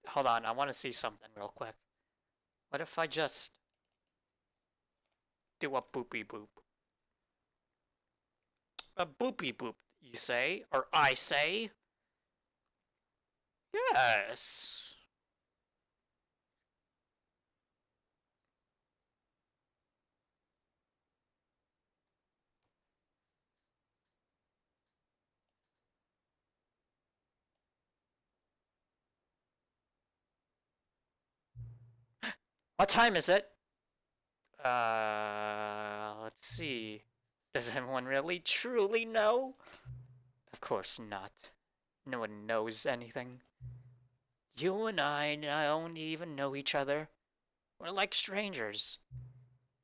Hold on, I want to see something real quick. What if I just do a boopy boop? A boopy boop, you say? Or I say? Yes. What time is it? Let's see. Does anyone really truly know? Of course not. No one knows anything. You and I don't even know each other. We're like strangers.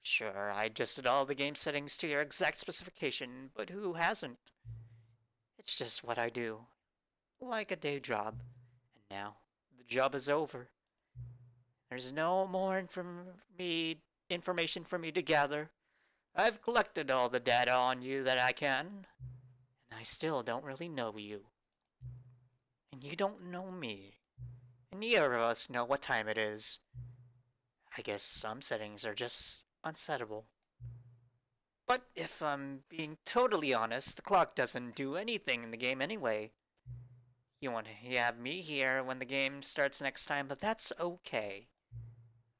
Sure, I adjusted all the game settings to your exact specification, but who hasn't? It's just what I do. Like a day job. And now, the job is over. There's no more information for me to gather. I've collected all the data on you that I can, and I still don't really know you. And you don't know me. And neither of us know what time it is. I guess some settings are just unsettable. But if I'm being totally honest, the clock doesn't do anything in the game anyway. You want to have me here when the game starts next time, but that's okay.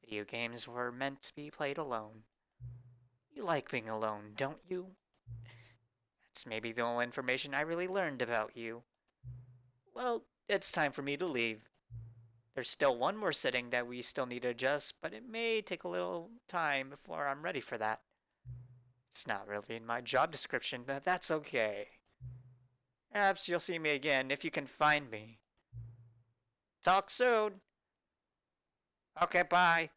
Video games were meant to be played alone. You like being alone, don't you? That's maybe the only information I really learned about you. Well, it's time for me to leave. There's still one more setting that we still need to adjust, but it may take a little time before I'm ready for that. It's not really in my job description, but that's okay. Perhaps you'll see me again if you can find me. Talk soon! Okay, bye!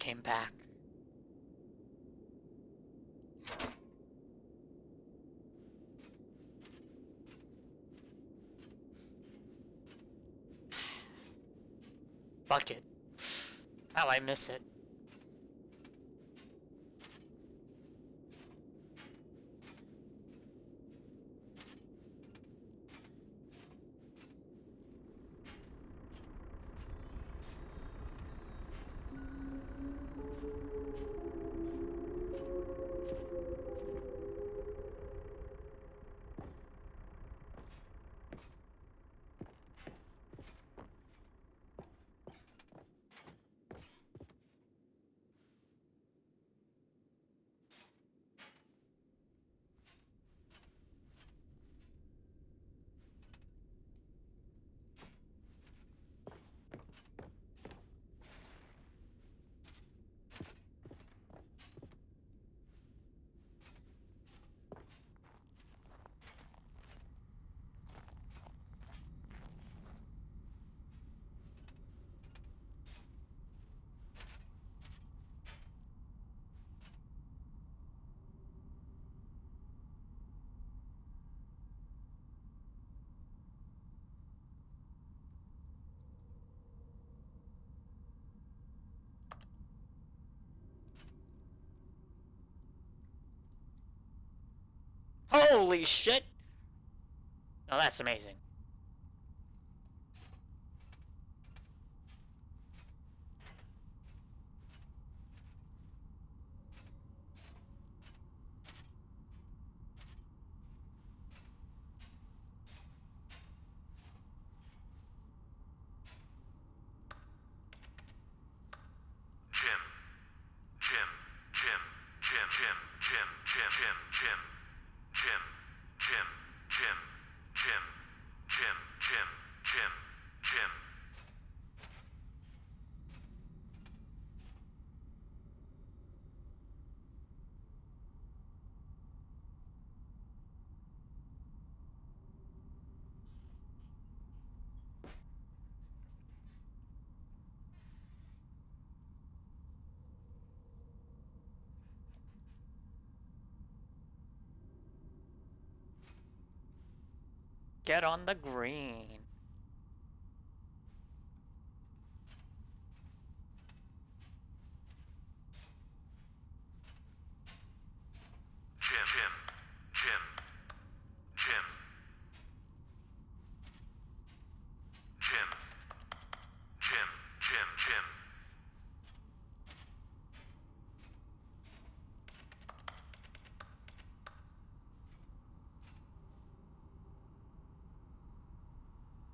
came back. Bucket. How I miss it. Holy shit! Oh, that's amazing. Get on the green.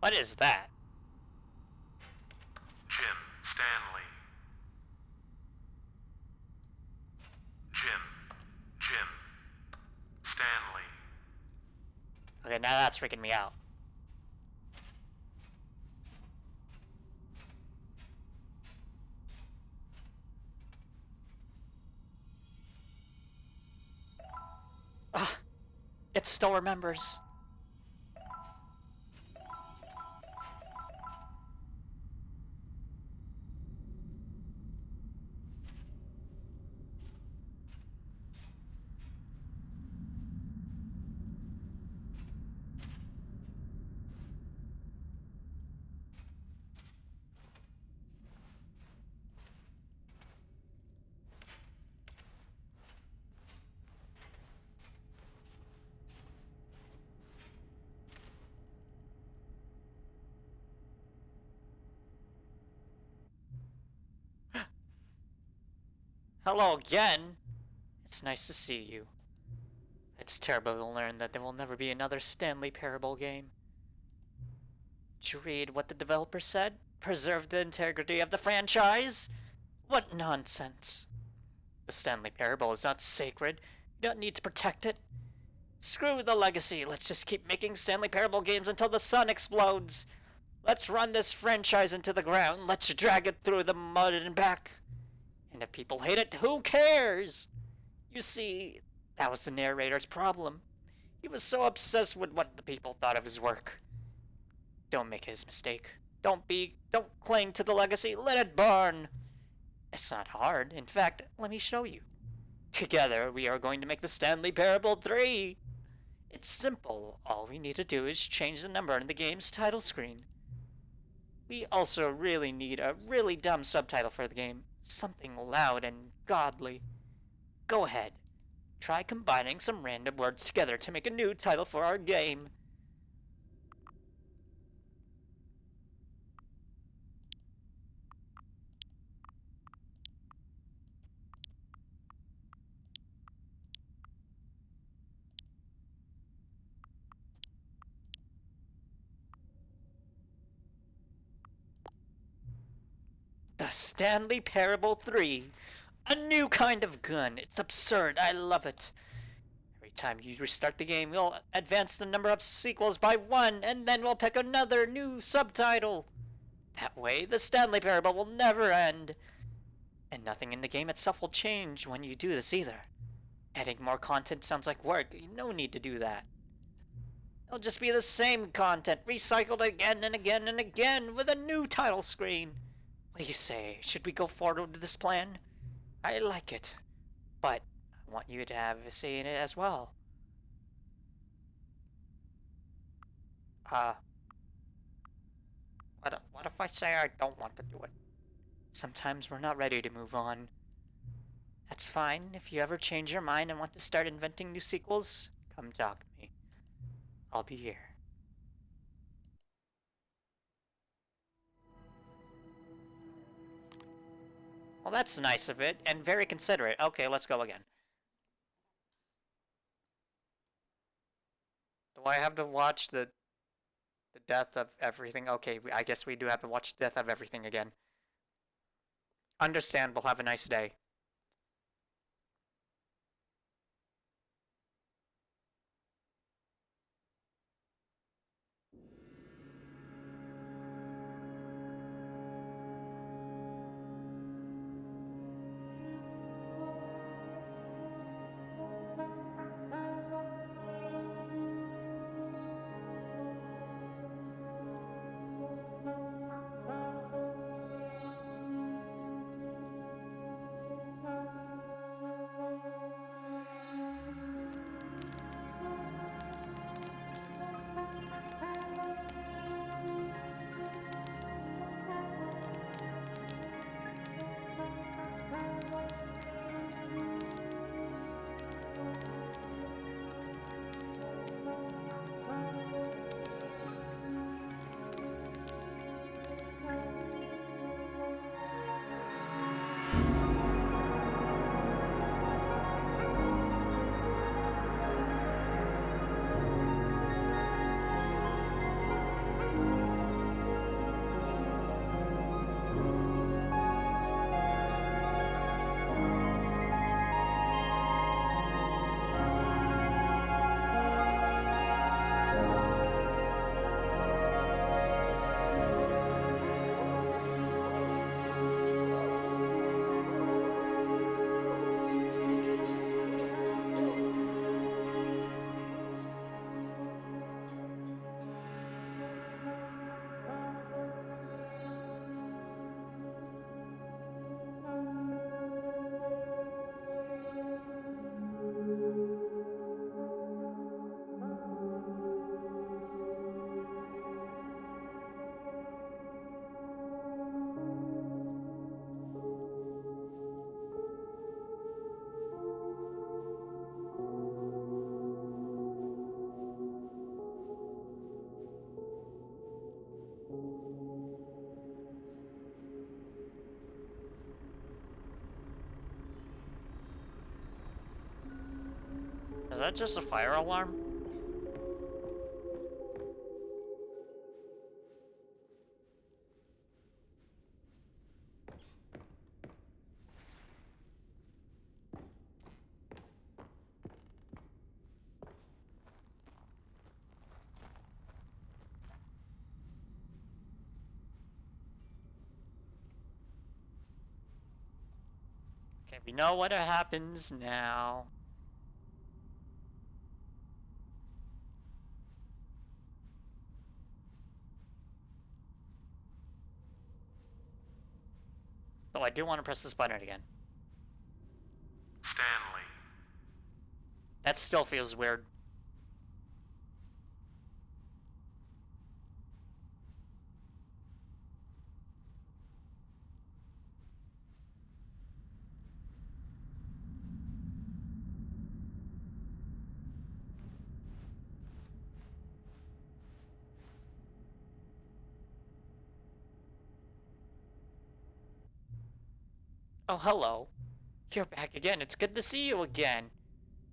What is that? Stanley. Stanley. Okay, now that's freaking me out. Ah, it still remembers. Hello again. It's nice to see you. It's terrible to learn that there will never be another Stanley Parable game. Did you read what the developer said? Preserve the integrity of the franchise? What nonsense. The Stanley Parable is not sacred. You don't need to protect it. Screw the legacy. Let's just keep making Stanley Parable games until the sun explodes. Let's run this franchise into the ground. Let's drag it through the mud and back. And if people hate it, who cares? You see, that was the narrator's problem. He was so obsessed with what the people thought of his work. Don't make his mistake. Don't cling to the legacy. Let it burn. It's not hard. In fact, let me show you. Together, we are going to make the Stanley Parable 3! It's simple. All we need to do is change the number on the game's title screen. We also really need a really dumb subtitle for the game. Something loud and godly. Go ahead. Try combining some random words together to make a new title for our game. The Stanley Parable 3. A new kind of gun. It's absurd. I love it. Every time you restart the game, we'll advance the number of sequels by 1, and then we'll pick another new subtitle. That way, the Stanley Parable will never end. And nothing in the game itself will change when you do this either. Adding more content sounds like work. No need to do that. It'll just be the same content, recycled again and again and again, with a new title screen. What do you say? Should we go forward with this plan? I like it, but I want you to have a say in it as well. What if I say I don't want to do it? Sometimes we're not ready to move on. That's fine. If you ever change your mind and want to start inventing new sequels, come talk to me. I'll be here. Well, that's nice of it, and very considerate. Okay, let's go again. Do I have to watch the death of everything? Okay, I guess we do have to watch the death of everything again. Understandable. Have a nice day. Is that just a fire alarm? Okay, we know what happens now. Oh, I do want to press this button again. Stanley. That still feels weird. Oh, hello. You're back again. It's good to see you again.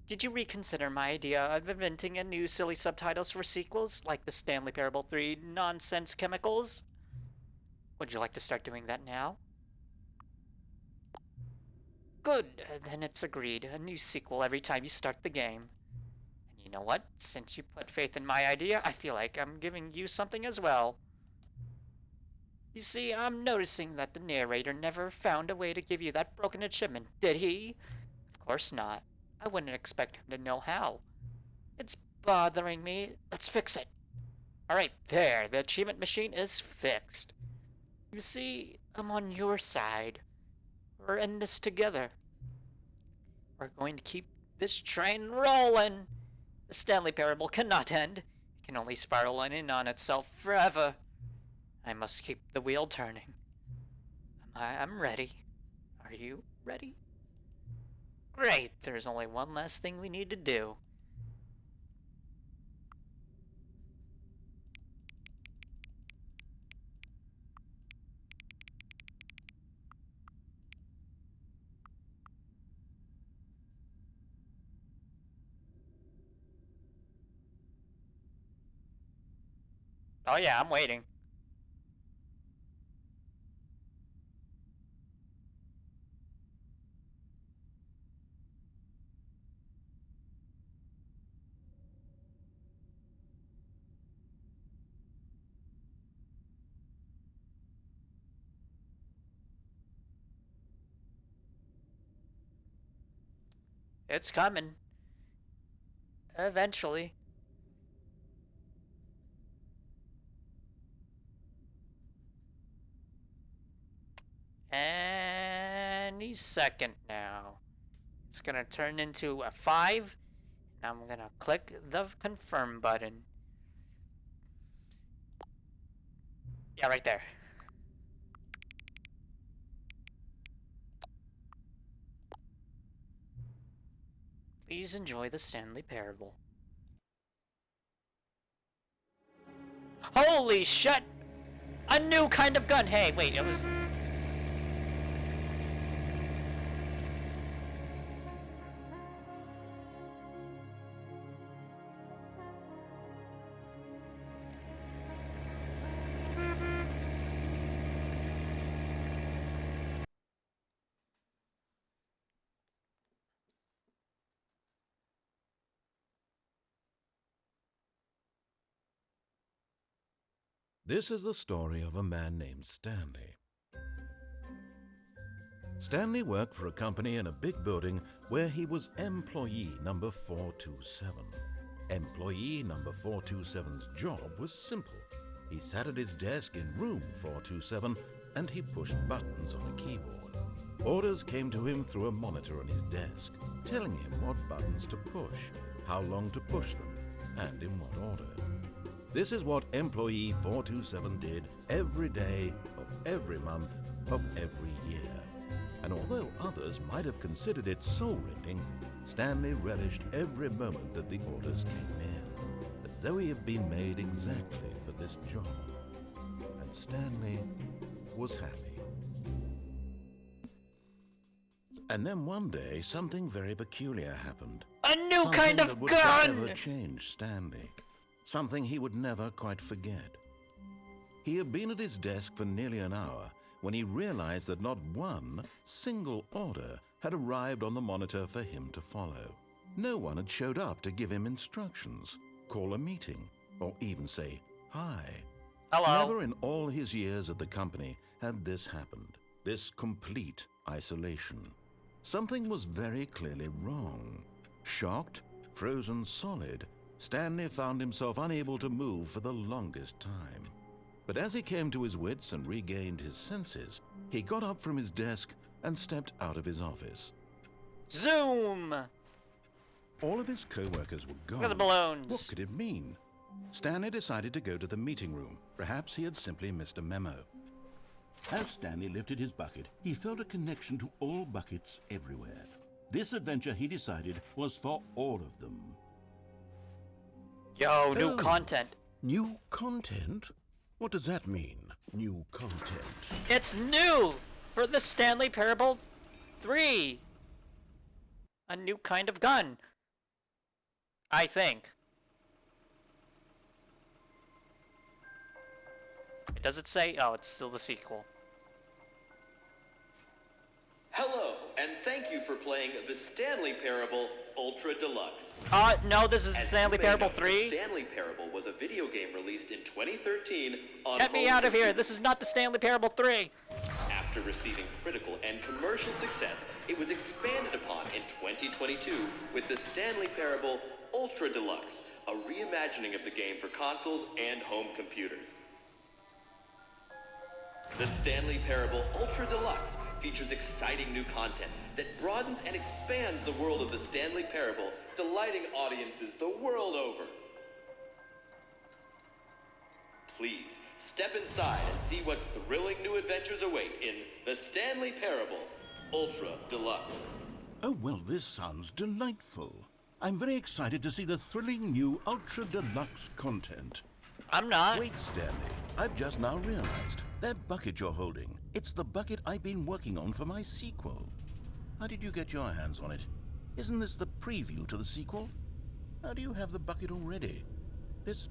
Did you reconsider my idea of inventing a new silly subtitles for sequels, like the Stanley Parable 3 Nonsense Chemicals? Would you like to start doing that now? Good, then it's agreed. A new sequel every time you start the game. And you know what? Since you put faith in my idea, I feel like I'm giving you something as well. You see, I'm noticing that the narrator never found a way to give you that broken achievement, did he? Of course not. I wouldn't expect him to know how. It's bothering me. Let's fix it. Alright, there. The achievement machine is fixed. You see, I'm on your side. We're in this together. We're going to keep this train rolling. The Stanley Parable cannot end. It can only spiral in on itself forever. I must keep the wheel turning. I'm ready. Are you ready? Great, there's only one last thing we need to do. Oh yeah, I'm waiting. It's coming. Eventually. Any second now. It's gonna turn into a 5. And I'm gonna click the confirm button. Yeah, right there. Please enjoy the Stanley Parable. Holy shit! A new kind of gun! Hey, wait, it was... This is the story of a man named Stanley. Stanley worked for a company in a big building where he was employee number 427. Employee number 427's job was simple. He sat at his desk in room 427 and he pushed buttons on a keyboard. Orders came to him through a monitor on his desk, telling him what buttons to push, how long to push them, and in what order. This is what employee 427 did every day of every month of every year. And although others might have considered it soul-rending, Stanley relished every moment that the orders came in, as though he had been made exactly for this job. And Stanley was happy. And then one day, something very peculiar happened. A new kind of that would gun! forever change Stanley. Something he would never quite forget. He had been at his desk for nearly an hour when he realized that not one single order had arrived on the monitor for him to follow. No one had showed up to give him instructions, call a meeting, or even say hi. Hello. Never in all his years at the company had this happened, this complete isolation. Something was very clearly wrong. Shocked, frozen solid, Stanley found himself unable to move for the longest time. But as he came to his wits and regained his senses, he got up from his desk and stepped out of his office. Zoom! All of his co-workers were gone. Look at the balloons. What could it mean? Stanley decided to go to the meeting room. Perhaps he had simply missed a memo. As Stanley lifted his bucket, he felt a connection to all buckets everywhere. This adventure, he decided, was for all of them. Yo, new content. New content? What does that mean, new content? It's new for the Stanley Parable 3. A new kind of gun. I think. Does it say? Oh, it's still the sequel. Hello, and thank you for playing the Stanley Parable Ultra Deluxe. No, this is As Stanley you may Parable know, 3. The Stanley Parable was a video game released in 2013 on Get me home out of here. computers. This is not the Stanley Parable 3. After receiving critical and commercial success, it was expanded upon in 2022 with the Stanley Parable Ultra Deluxe, a reimagining of the game for consoles and home computers. The Stanley Parable Ultra Deluxe features exciting new content that broadens and expands the world of the Stanley Parable, delighting audiences the world over. Please, step inside and see what thrilling new adventures await in the Stanley Parable Ultra Deluxe. Oh, well, this sounds delightful. I'm very excited to see the thrilling new Ultra Deluxe content. I'm not. Wait, Stanley. I've just now realized. That bucket you're holding, it's the bucket I've been working on for my sequel. How did you get your hands on it? Isn't this the preview to the sequel? How do you have the bucket already? This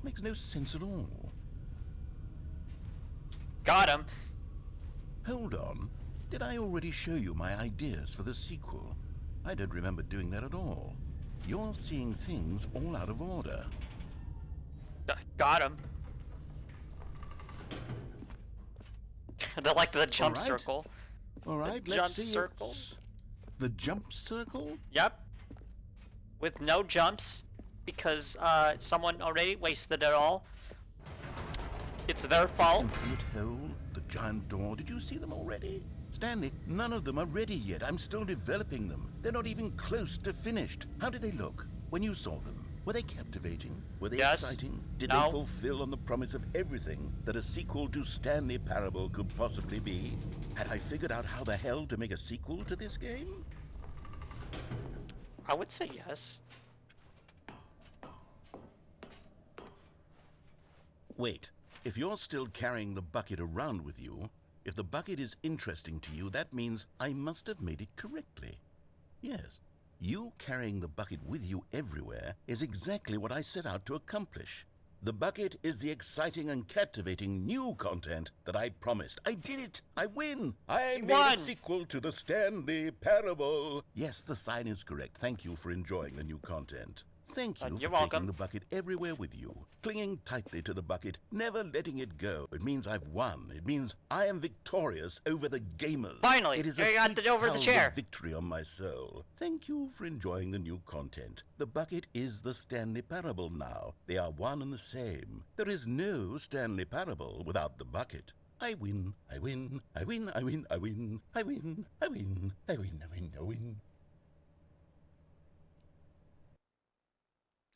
makes no sense at all. Got him. Hold on. Did I already show you my ideas for the sequel? I don't remember doing that at all. You're seeing things all out of order. Got him. They're like the jump All right. circle. All right, The let's jump see. circle? The jump circle? Yep. With no jumps, because someone already wasted it all. It's their fault. Infinite hole, the giant door. Did you see them already? Stanley, none of them are ready yet. I'm still developing them. They're not even close to finished. How did they look when you saw them? Were they captivating? Were they Yes. exciting? Did No. they fulfill on the promise of everything that a sequel to Stanley Parable could possibly be? Had I figured out how the hell to make a sequel to this game? I would say yes. Wait, if you're still carrying the bucket around with you, if the bucket is interesting to you, that means I must have made it correctly. Yes, you carrying the bucket with you everywhere is exactly what I set out to accomplish. The bucket is the exciting and captivating new content that I promised. I did it! I win! I made won! a sequel to the Stanley Parable! Yes, the sign is correct. Thank you for enjoying the new content. Thank you You're for welcome. taking the bucket everywhere with you, clinging tightly to the bucket, never letting it go. It means I've won. It means I am victorious over the gamers. Finally, it is you a got sweet over the salve chair. of victory on my soul. Thank you for enjoying the new content. The bucket is the Stanley Parable now. They are one and the same. There is no Stanley Parable without the bucket. I win. I win. I win. I win. I win. I win. I win. I win. I win. I win.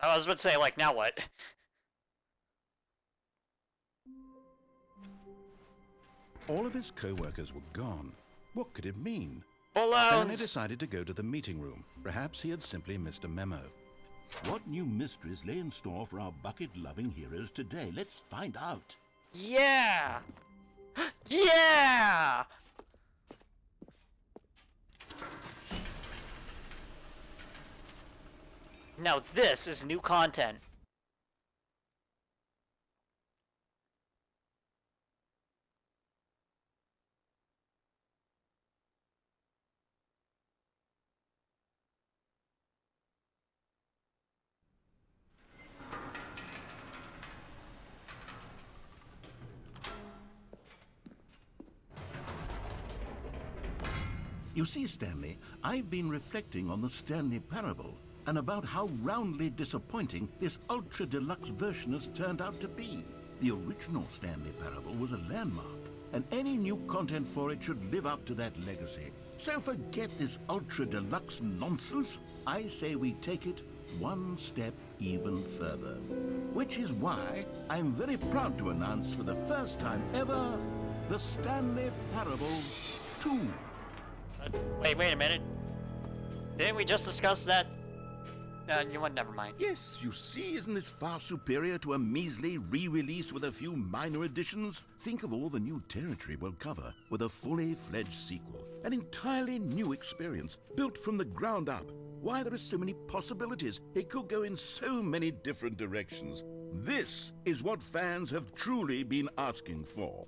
I was about to say, like, now what? All of his co-workers were gone. What could it mean? Stanley Balloons! decided to go to the meeting room. Perhaps he had simply missed a memo. What new mysteries lay in store for our bucket-loving heroes today? Let's find out. Yeah! Yeah! Now this is new content. You see, Stanley, I've been reflecting on the Stanley Parable and about how roundly disappointing this ultra deluxe version has turned out to be. The original Stanley Parable was a landmark, and any new content for it should live up to that legacy. So forget this ultra deluxe nonsense. I say we take it one step even further. Which is why I'm very proud to announce for the first time ever, the Stanley Parable 2. Wait a minute. Didn't we just discuss that? You know what, never mind. Yes, you see, isn't this far superior to a measly re-release with a few minor additions? Think of all the new territory we'll cover with a fully fledged sequel. An entirely new experience, built from the ground up. Why, there are so many possibilities. It could go in so many different directions. This is what fans have truly been asking for.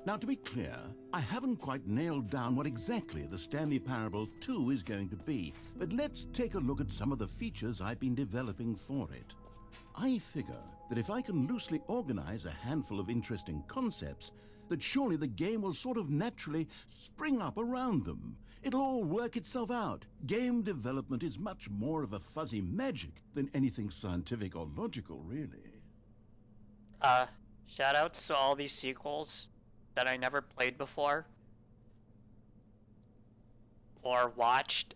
Now, to be clear, I haven't quite nailed down what exactly the Stanley Parable 2 is going to be, but let's take a look at some of the features I've been developing for it. I figure that if I can loosely organize a handful of interesting concepts, that surely the game will sort of naturally spring up around them. It'll all work itself out. Game development is much more of a fuzzy magic than anything scientific or logical, really. Shoutouts to all these sequels that I never played before or watched.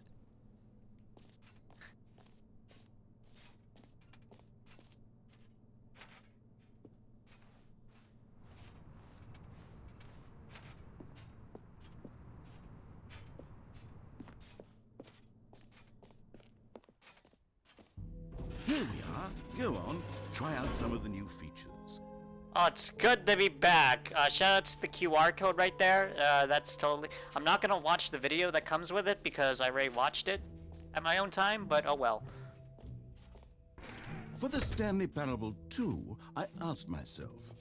Here we are. Go on, try out some of the new features. Oh, it's good to be back. Shoutouts to the QR code right there. That's totally... I'm not gonna watch the video that comes with it because I already watched it at my own time, but oh well. For the Stanley Parable 2, I asked myself,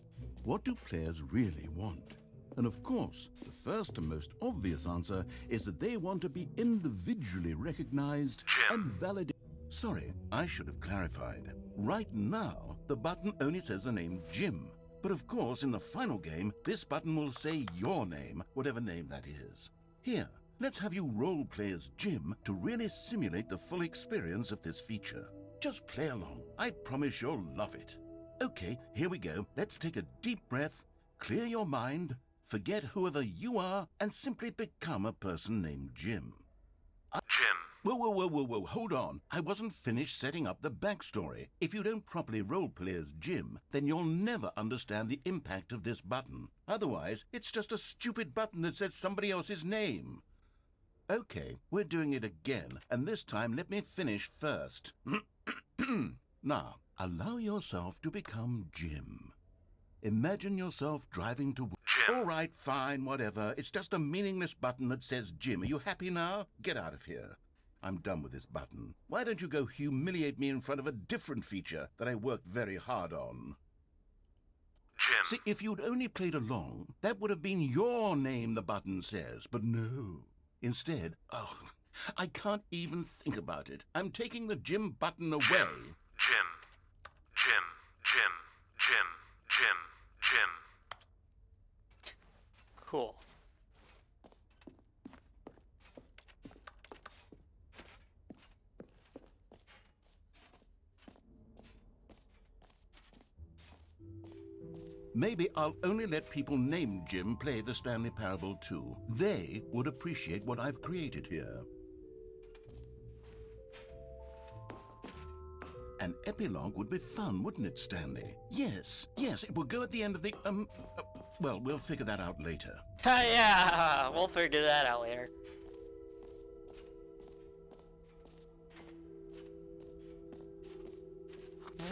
what do players really want? And of course, the first and most obvious answer is that they want to be individually recognized and validated. Sorry, I should have clarified. Right now, the button only says the name Jim. But of course, in the final game, this button will say your name, whatever name that is. Here, let's have you role-play as Jim to really simulate the full experience of this feature. Just play along. I promise you'll love it. Okay, here we go. Let's take a deep breath, clear your mind, forget whoever you are, and simply become a person named Jim. Jim. Whoa, hold on. I wasn't finished setting up the backstory. If you don't properly roleplay as Jim, then you'll never understand the impact of this button. Otherwise, it's just a stupid button that says somebody else's name. Okay, we're doing it again, and this time let me finish first. Now, allow yourself to become Jim. Imagine yourself driving to... Jim. All right, fine, whatever. It's just a meaningless button that says Jim. Are you happy now? Get out of here. I'm done with this button. Why don't you go humiliate me in front of a different feature that I worked very hard on? Jim. See, if you'd only played along, that would have been your name the button says, but no. Instead, oh, I can't even think about it. I'm taking the Jim button away. Jim. Jim. Jim. Jim. Jim. Jim. Jim. Cool. Maybe I'll only let people named Jim play the Stanley Parable 2. They would appreciate what I've created here. An epilogue would be fun, wouldn't it, Stanley? Yes, it will go at the end of the, well, we'll figure that out later. Yeah, we'll figure that out later.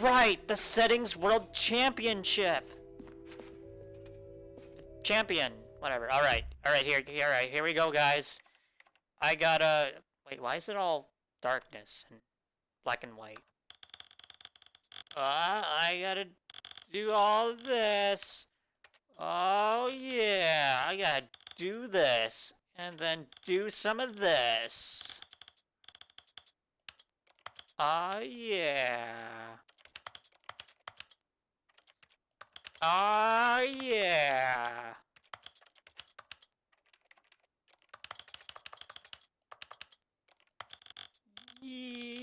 Right, the Settings World Championship. Champion, whatever. All right, here we go, guys. I gotta... Wait, why is it all darkness and black and white? I gotta do all this. Oh, yeah, I gotta do this. And then do some of this. Oh, yeah. Oh, yeah. Yeah.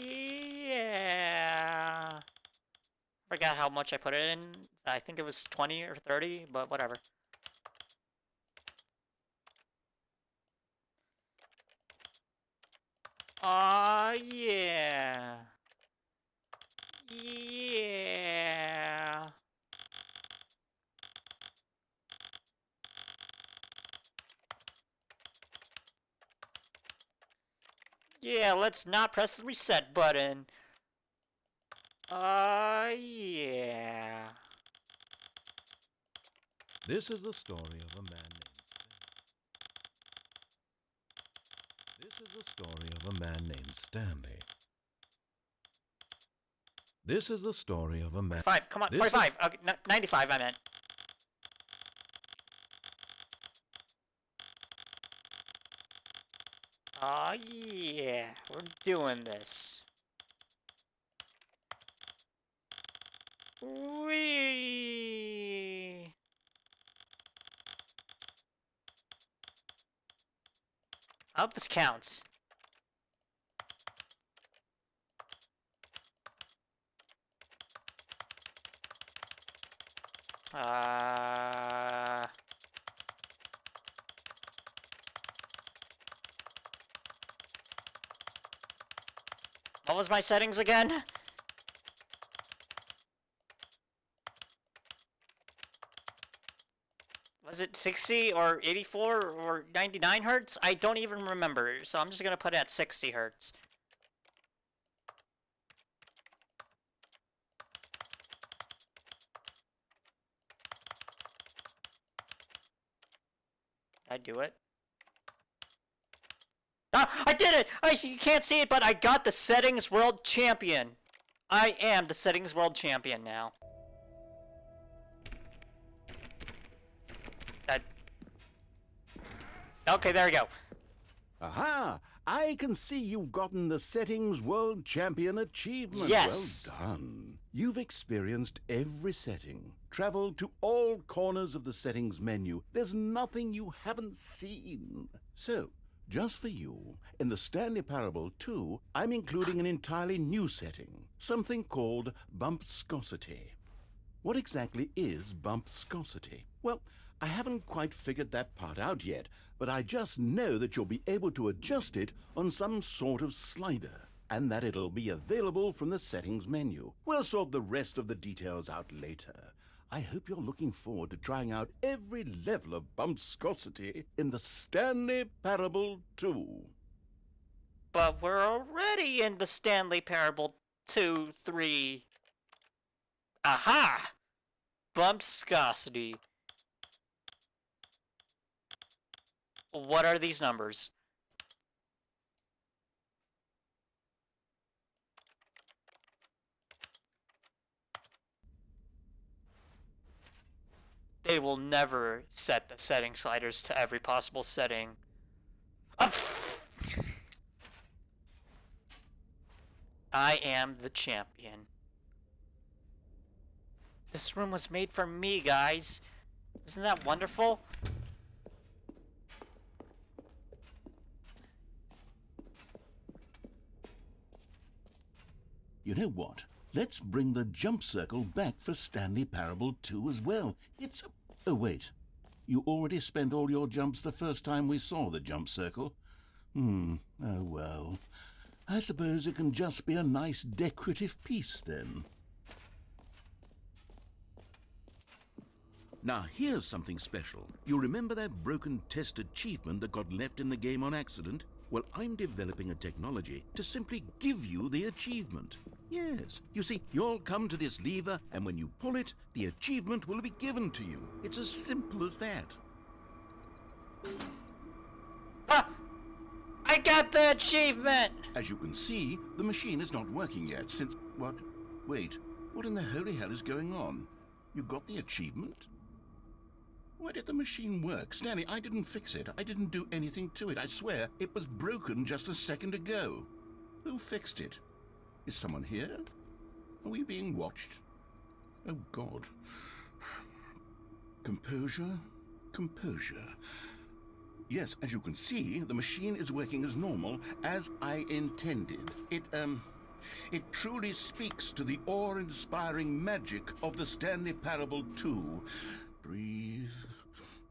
forgot how much I put it in. I think it was 20 or 30, but whatever. Aw, yeah. Yeah. Yeah, let's not press the reset button. Yeah. This is the story of a man named Stanley. This is the story of a man named Stanley. This is the story of a man. 5, come on, This 45. Okay, 95, I meant. Aw, yeah. We're doing this. Whee! I hope this counts. What was my settings again? Was it 60 or 84 or 99 hertz? I don't even remember, so I'm just gonna put it at 60 hertz. I do it. Ah, I did it! You can't see it, but I got the settings world champion. I am the settings world champion now. Okay, there we go. Aha! I can see you've gotten the Settings World Champion achievement. Yes. Well done. You've experienced every setting, traveled to all corners of the settings menu. There's nothing you haven't seen. So, just for you, in the Stanley Parable 2, I'm including an entirely new setting, something called bumpscosity. What exactly is bumpscosity? Well, I haven't quite figured that part out yet, but I just know that you'll be able to adjust it on some sort of slider, and that it'll be available from the settings menu. We'll sort the rest of the details out later. I hope you're looking forward to trying out every level of bumpscosity in the Stanley Parable 2. But we're already in the Stanley Parable 2, 3. Aha! Bumpscosity. What are these numbers? They will never set the setting sliders to every possible setting. I am the champion. This room was made for me, guys. Isn't that wonderful? You know what? Let's bring the jump circle back for Stanley Parable 2 as well. It's... Oh, wait. You already spent all your jumps the first time we saw the jump circle. Oh, well. I suppose it can just be a nice decorative piece, then. Now, here's something special. You remember that broken test achievement that got left in the game on accident? Well, I'm developing a technology to simply give you the achievement. Yes. You see, you'll come to this lever, and when you pull it, the achievement will be given to you. It's as simple as that. Ah! I got the achievement! As you can see, the machine is not working yet since... What? Wait. What in the holy hell is going on? You got the achievement? Why did the machine work? Stanley, I didn't fix it. I didn't do anything to it. I swear, it was broken just a second ago. Who fixed it? Is someone here? Are we being watched? Oh, God. Composure. Composure. Yes, as you can see, the machine is working as normal, as I intended. It truly speaks to the awe-inspiring magic of the Stanley Parable 2. Breathe.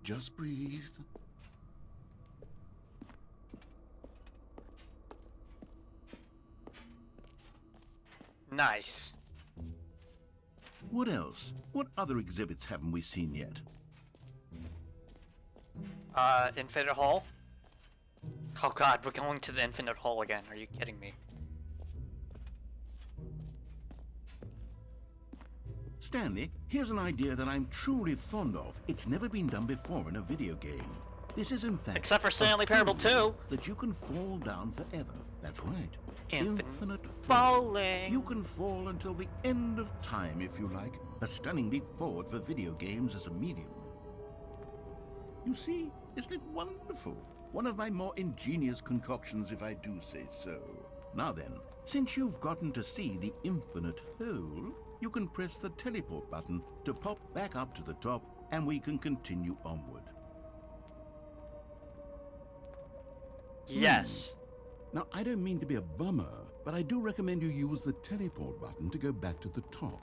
Just breathe. Nice. What else? What other exhibits haven't we seen yet? Infinite Hall? Oh god, we're going to the Infinite Hall again. Are you kidding me? Stanley, here's an idea that I'm truly fond of. It's never been done before in a video game. This is in fact... Except for a Stanley Parable hole 2. That you can fall down forever. That's right. Infinite fall. falling. You can fall until the end of time, if you like. A stunning leap forward for video games as a medium. You see, isn't it wonderful? One of my more ingenious concoctions, if I do say so. Now then, since you've gotten to see the infinite hole, you can press the teleport button to pop back up to the top, and we can continue onward. Yes. Now, I don't mean to be a bummer, but I do recommend you use the teleport button to go back to the top.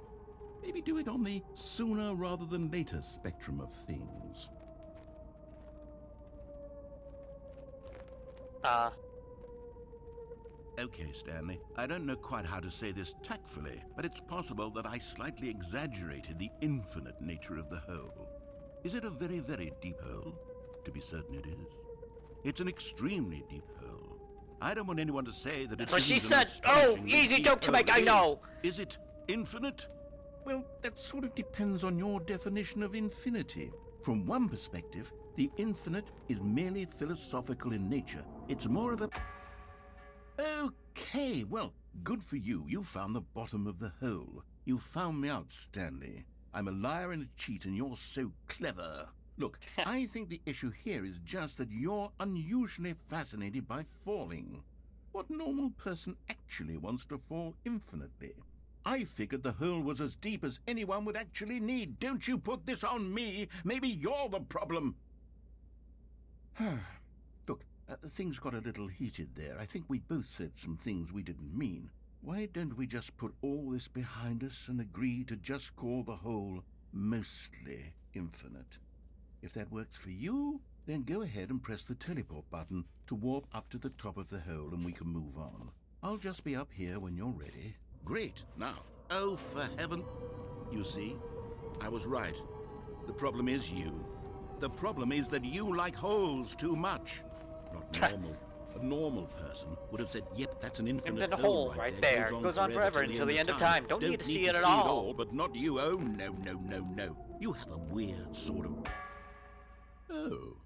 Maybe do it on the sooner rather than later spectrum of things. Okay, Stanley. I don't know quite how to say this tactfully, but it's possible that I slightly exaggerated the infinite nature of the hole. Is it a very, very deep hole? To be certain it is. It's an extremely deep hole. I don't want anyone to say that That's it what she isn't an said. Oh, astonishingly easy deep joke to make, hole. I know. Is it infinite? Well, that sort of depends on your definition of infinity. From one perspective, the infinite is merely philosophical in nature. It's more of a... Okay, well, good for you. You found the bottom of the hole. You found me out, Stanley. I'm a liar and a cheat, and you're so clever. Look, I think the issue here is just that you're unusually fascinated by falling. What normal person actually wants to fall infinitely? I figured the hole was as deep as anyone would actually need. Don't you put this on me. Maybe you're the problem. Look, things got a little heated there. I think we both said some things we didn't mean. Why don't we just put all this behind us and agree to just call the hole mostly infinite? If that works for you, then go ahead and press the teleport button to warp up to the top of the hole and we can move on. I'll just be up here when you're ready. Great. Now, oh, for heaven... You see, I was right. The problem is you. The problem is that you like holes too much. Not normal. A normal person would have said, yep, that's an infinite hole right there. Goes on forever until the end of time. Don't need to see it at all. But not you. Oh, no, no, no, no. You have a weird sort of... Oh.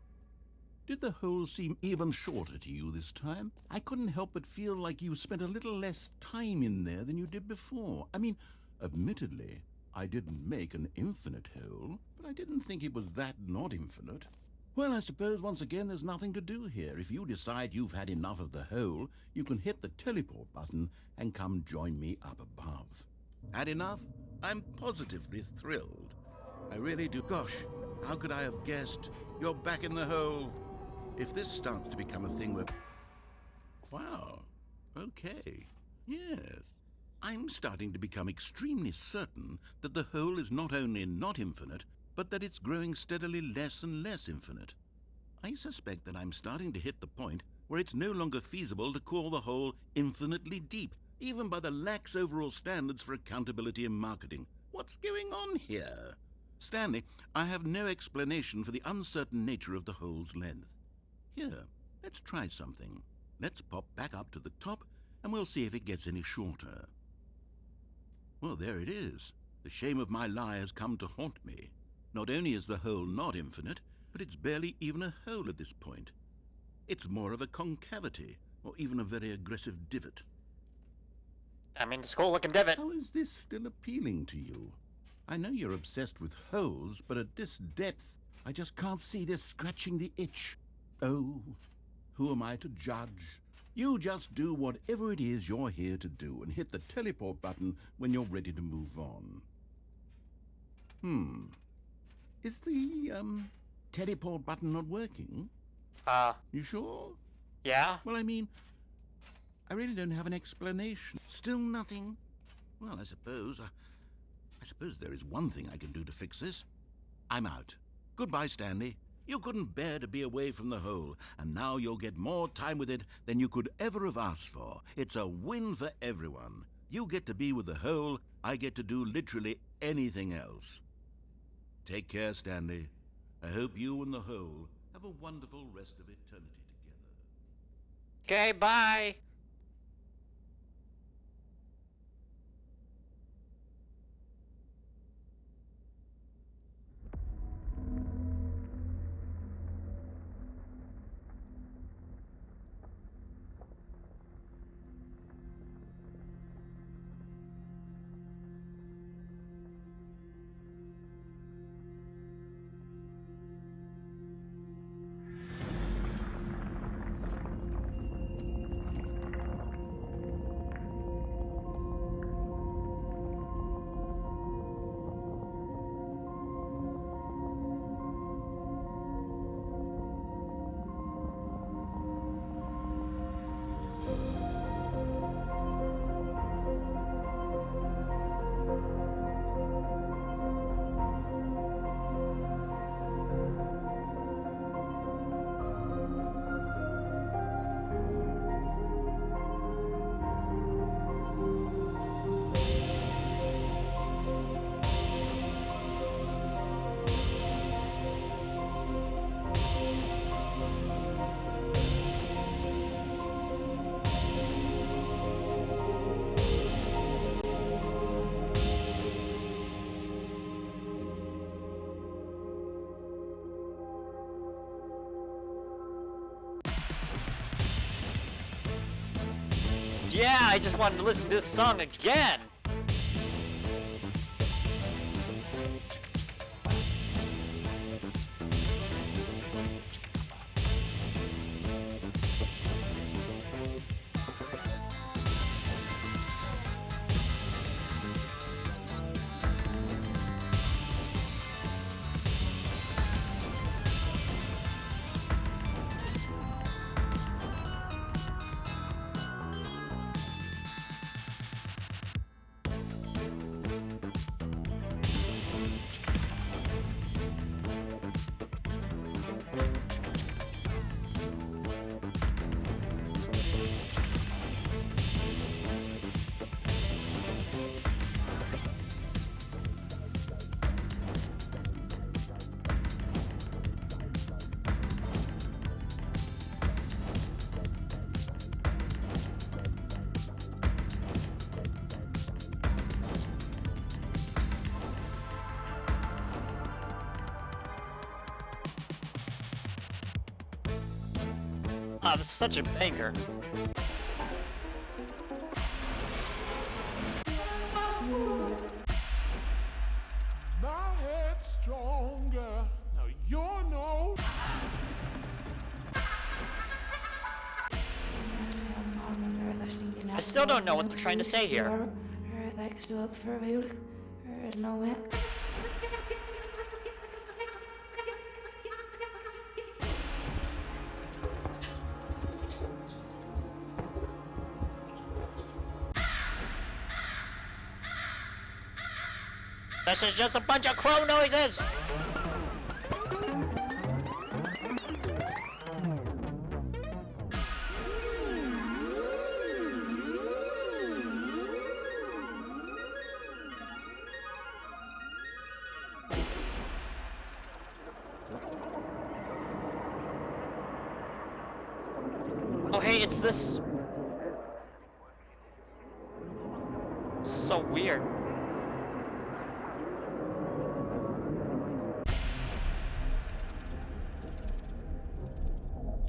Did the hole seem even shorter to you this time? I couldn't help but feel like you spent a little less time in there than you did before. I mean, admittedly, I didn't make an infinite hole, but I didn't think it was that not infinite. Well, I suppose once again there's nothing to do here. If you decide you've had enough of the hole, you can hit the teleport button and come join me up above. Had enough? I'm positively thrilled. I really do. Gosh, how could I have guessed? You're back in the hole. If this starts to become a thing where... Wow. Okay. Yes. I'm starting to become extremely certain that the hole is not only not infinite, but that it's growing steadily less and less infinite. I suspect that I'm starting to hit the point where it's no longer feasible to call the hole infinitely deep, even by the lax overall standards for accountability and marketing. What's going on here? Stanley, I have no explanation for the uncertain nature of the hole's length. Here, let's try something. Let's pop back up to the top, and we'll see if it gets any shorter. Well, there it is. The shame of my lie has come to haunt me. Not only is the hole not infinite, but it's barely even a hole at this point. It's more of a concavity, or even a very aggressive divot. I mean, it's a cool-looking divot. How is this still appealing to you? I know you're obsessed with holes, but at this depth, I just can't see this scratching the itch. Oh, who am I to judge? You just do whatever it is you're here to do and hit the teleport button when you're ready to move on. Is the, teleport button not working? You sure? Yeah? Well, I mean, I really don't have an explanation. Still nothing? Well, I suppose there is one thing I can do to fix this. I'm out. Goodbye, Stanley. You couldn't bear to be away from the hole, and now you'll get more time with it than you could ever have asked for. It's a win for everyone. You get to be with the hole, I get to do literally anything else. Take care, Stanley. I hope you and the hole have a wonderful rest of eternity together. Okay, bye. Yeah, I just wanted to listen to this song again. Ah, this is such a banger. My head's stronger. Now you're no. I still don't know what they're trying to say here. This is just a bunch of crow noises! Oh hey, it's this... So weird.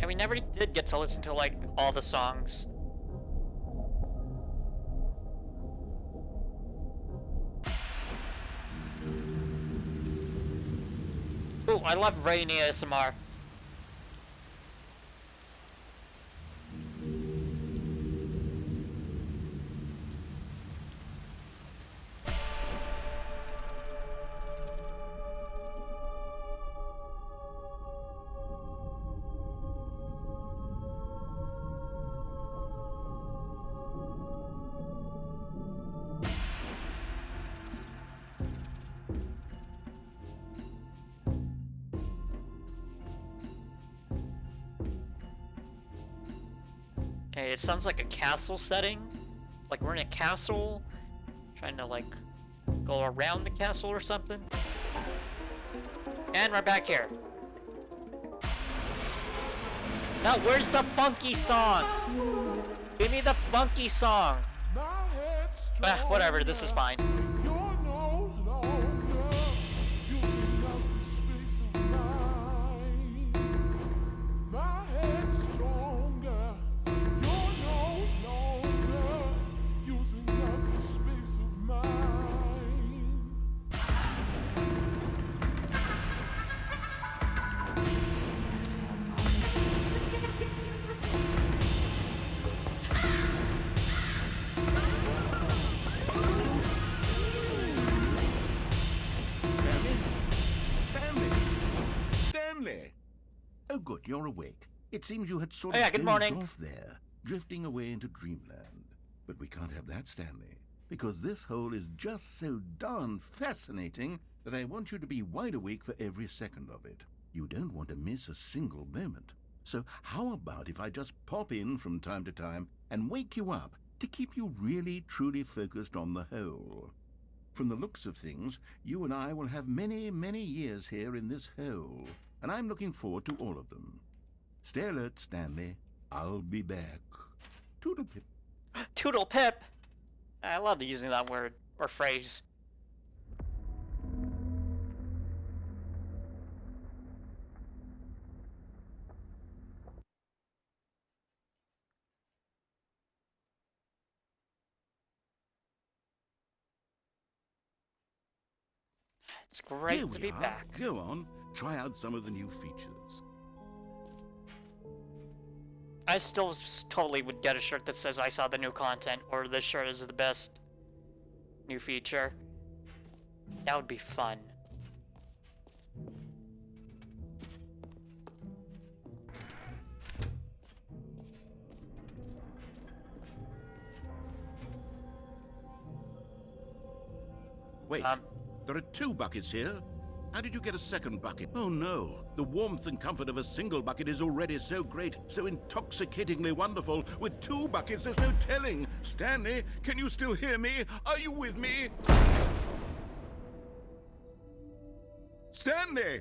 We never did get to listen to, like, all the songs. Ooh, I love Rainy ASMR. It sounds like a castle setting. Like we're in a castle, trying to like go around the castle or something. And we're back here. Now, where's the funky song? Give me the funky song. Whatever, this is fine. You're no longer using up the space of mind. My head's stronger. You're no longer using up the space of mind. Stanley! Oh, good, you're awake. It seems you had sort Oh, of yeah, good dozed morning. off there, drifting away into dreamland. But we can't have that, Stanley, because this hole is just so darn fascinating that I want you to be wide awake for every second of it. You don't want to miss a single moment. So how about if I just pop in from time to time and wake you up to keep you really, truly focused on the hole? From the looks of things, you and I will have many, many years here in this hole, and I'm looking forward to all of them. Stay alert, Stanley. I'll be back. Toodle-pip. Toodle pip. I love using that word or phrase. It's Here great we to be are. back. Go on. Try out some of the new features. I still totally would get a shirt that says I saw the new content, or this shirt is the best new feature. That would be fun. Wait, there are 2 buckets here. How did you get a second bucket? Oh no, the warmth and comfort of a single bucket is already so great, so intoxicatingly wonderful. With 2 buckets, there's no telling. Stanley, can you still hear me? Are you with me? Stanley!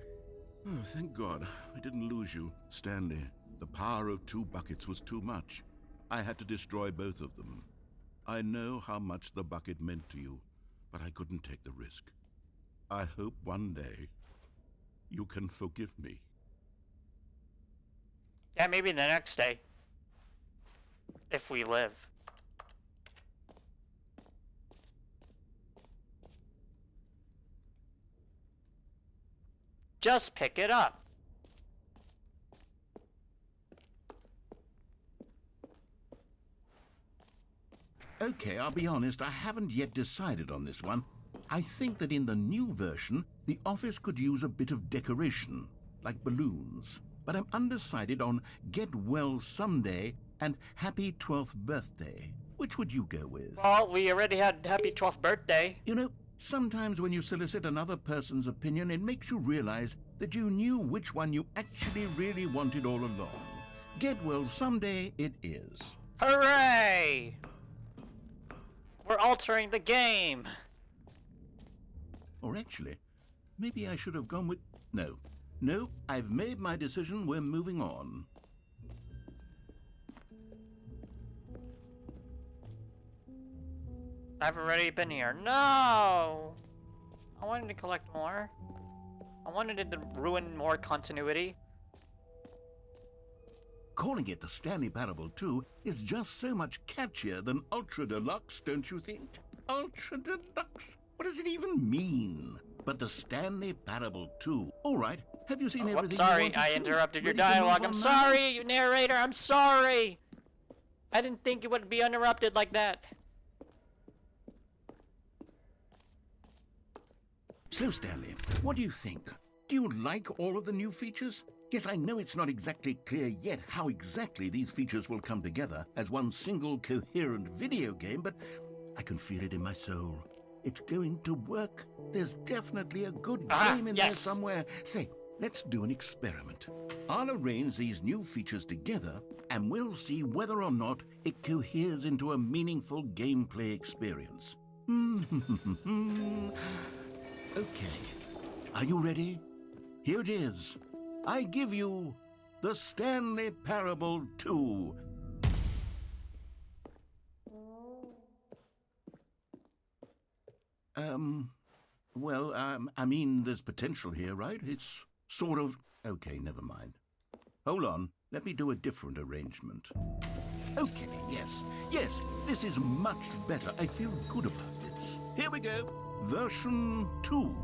Oh, thank God, I didn't lose you. Stanley, the power of 2 buckets was too much. I had to destroy both of them. I know how much the bucket meant to you, but I couldn't take the risk. I hope one day you can forgive me. Yeah, maybe the next day. If we live. Just pick it up. Okay, I'll be honest, I haven't yet decided on this one. I think that in the new version, the office could use a bit of decoration, like balloons. But I'm undecided on Get Well Someday and Happy 12th Birthday. Which would you go with? Well, we already had happy 12th birthday. You know, sometimes when you solicit another person's opinion, it makes you realize that you knew which one you actually really wanted all along. Get Well Someday it is. Hooray! We're altering the game. Or actually, maybe I should have gone with... No, I've made my decision. We're moving on. I've already been here. No! I wanted to collect more. I wanted it to ruin more continuity. Calling it the Stanley Parable 2 is just so much catchier than Ultra Deluxe, don't you think? Ultra Deluxe? What does it even mean? But the Stanley Parable 2. All right, have you seen everything I'm you sorry, wanted I to? interrupted your Ready to move dialogue. on I'm now? sorry, narrator, I'm sorry! I didn't think it would be uninterrupted like that. So, Stanley, what do you think? Do you like all of the new features? Yes, I know it's not exactly clear yet how exactly these features will come together as one single coherent video game, but I can feel it in my soul. It's going to work. There's definitely a good game in there yes. somewhere. Say, let's do an experiment. I'll arrange these new features together, and we'll see whether or not it coheres into a meaningful gameplay experience. Okay, are you ready? Here it is. I give you the Stanley Parable 2. I mean, there's potential here, right? It's sort of... Okay, never mind. Hold on, let me do a different arrangement. Okay, yes, this is much better. I feel good about this. Here we go. Version 2.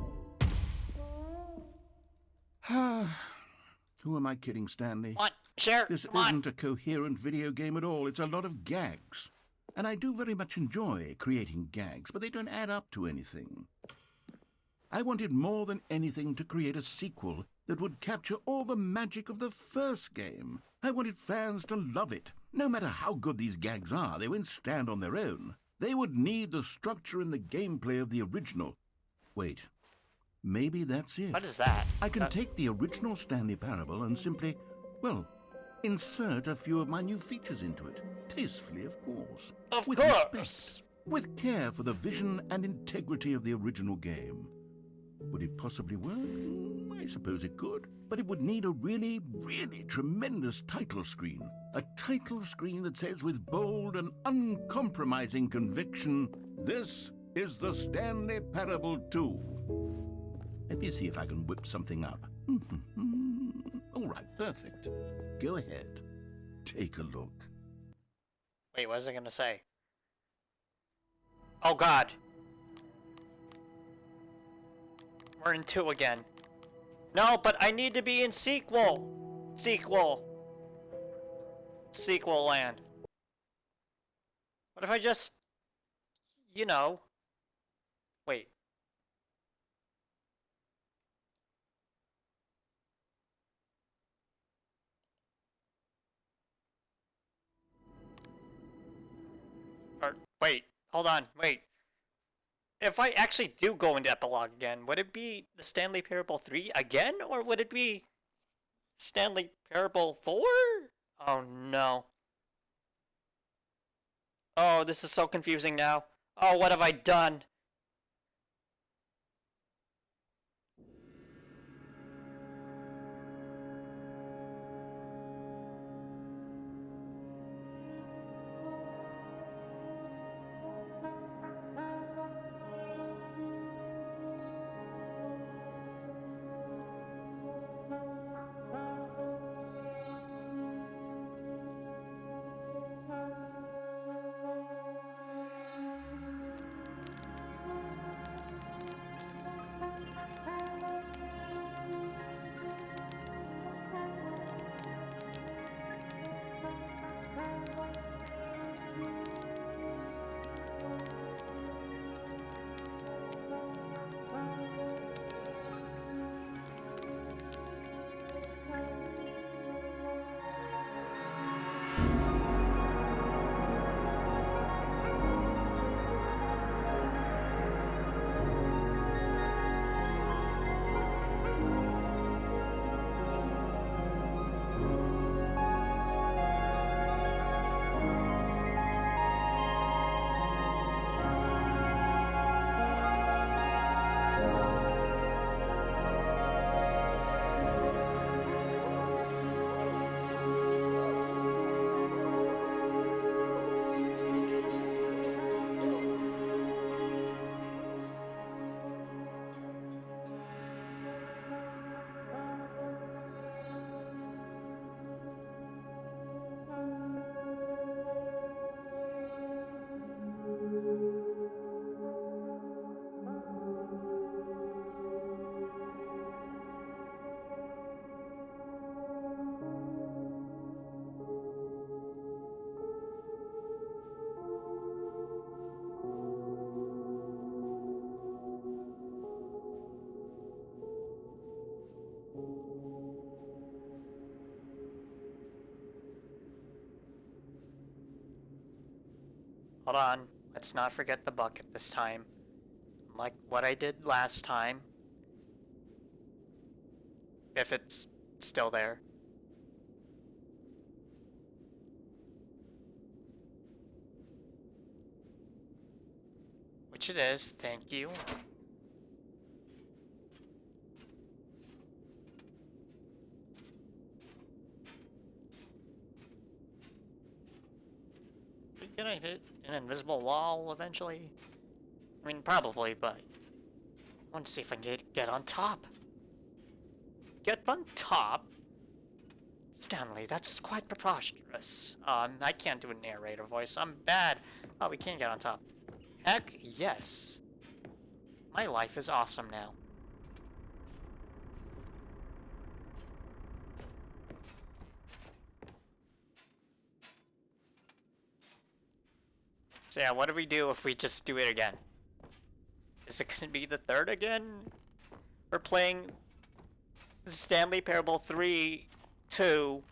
Who am I kidding, Stanley? What? Sure, This come on. isn't a coherent video game at all. It's a lot of gags. And I do very much enjoy creating gags, but they don't add up to anything. I wanted more than anything to create a sequel that would capture all the magic of the first game. I wanted fans to love it. No matter how good these gags are, they won't stand on their own. They would need the structure and the gameplay of the original. Wait, maybe that's it. What is that? I can take the original Stanley Parable and simply, well, insert a few of my new features into it. Tastefully, of course. Of With course. respect, with care for the vision and integrity of the original game. Would it possibly work? I suppose it could. But it would need a really, really tremendous title screen. A title screen that says with bold and uncompromising conviction, "This is the Stanley Parable 2. Let me see if I can whip something up. All right, perfect. Go ahead. Take a look. Wait, what was I gonna say? Oh god. We're in 2 again. No, but I need to be in sequel. Sequel land. What if I just... You know... Wait. Or, wait. Hold on. Wait. If I actually do go into Epilogue again, would it be the Stanley Parable 3 again? Or would it be Stanley Parable 4? Oh no. Oh, this is so confusing now. Oh, what have I done? Hold on. Let's not forget the bucket this time. Like what I did last time. If it's still there. Which it is, thank you. Can I hit an invisible wall eventually? I mean, probably, but I want to see if I can get on top. Get on top? Stanley, that's quite preposterous. I can't do a narrator voice. I'm bad. Oh, we can't get on top. Heck yes. My life is awesome now. So yeah, what do we do if we just do it again? Is it gonna be the third again? We're playing Stanley Parable 3, 2,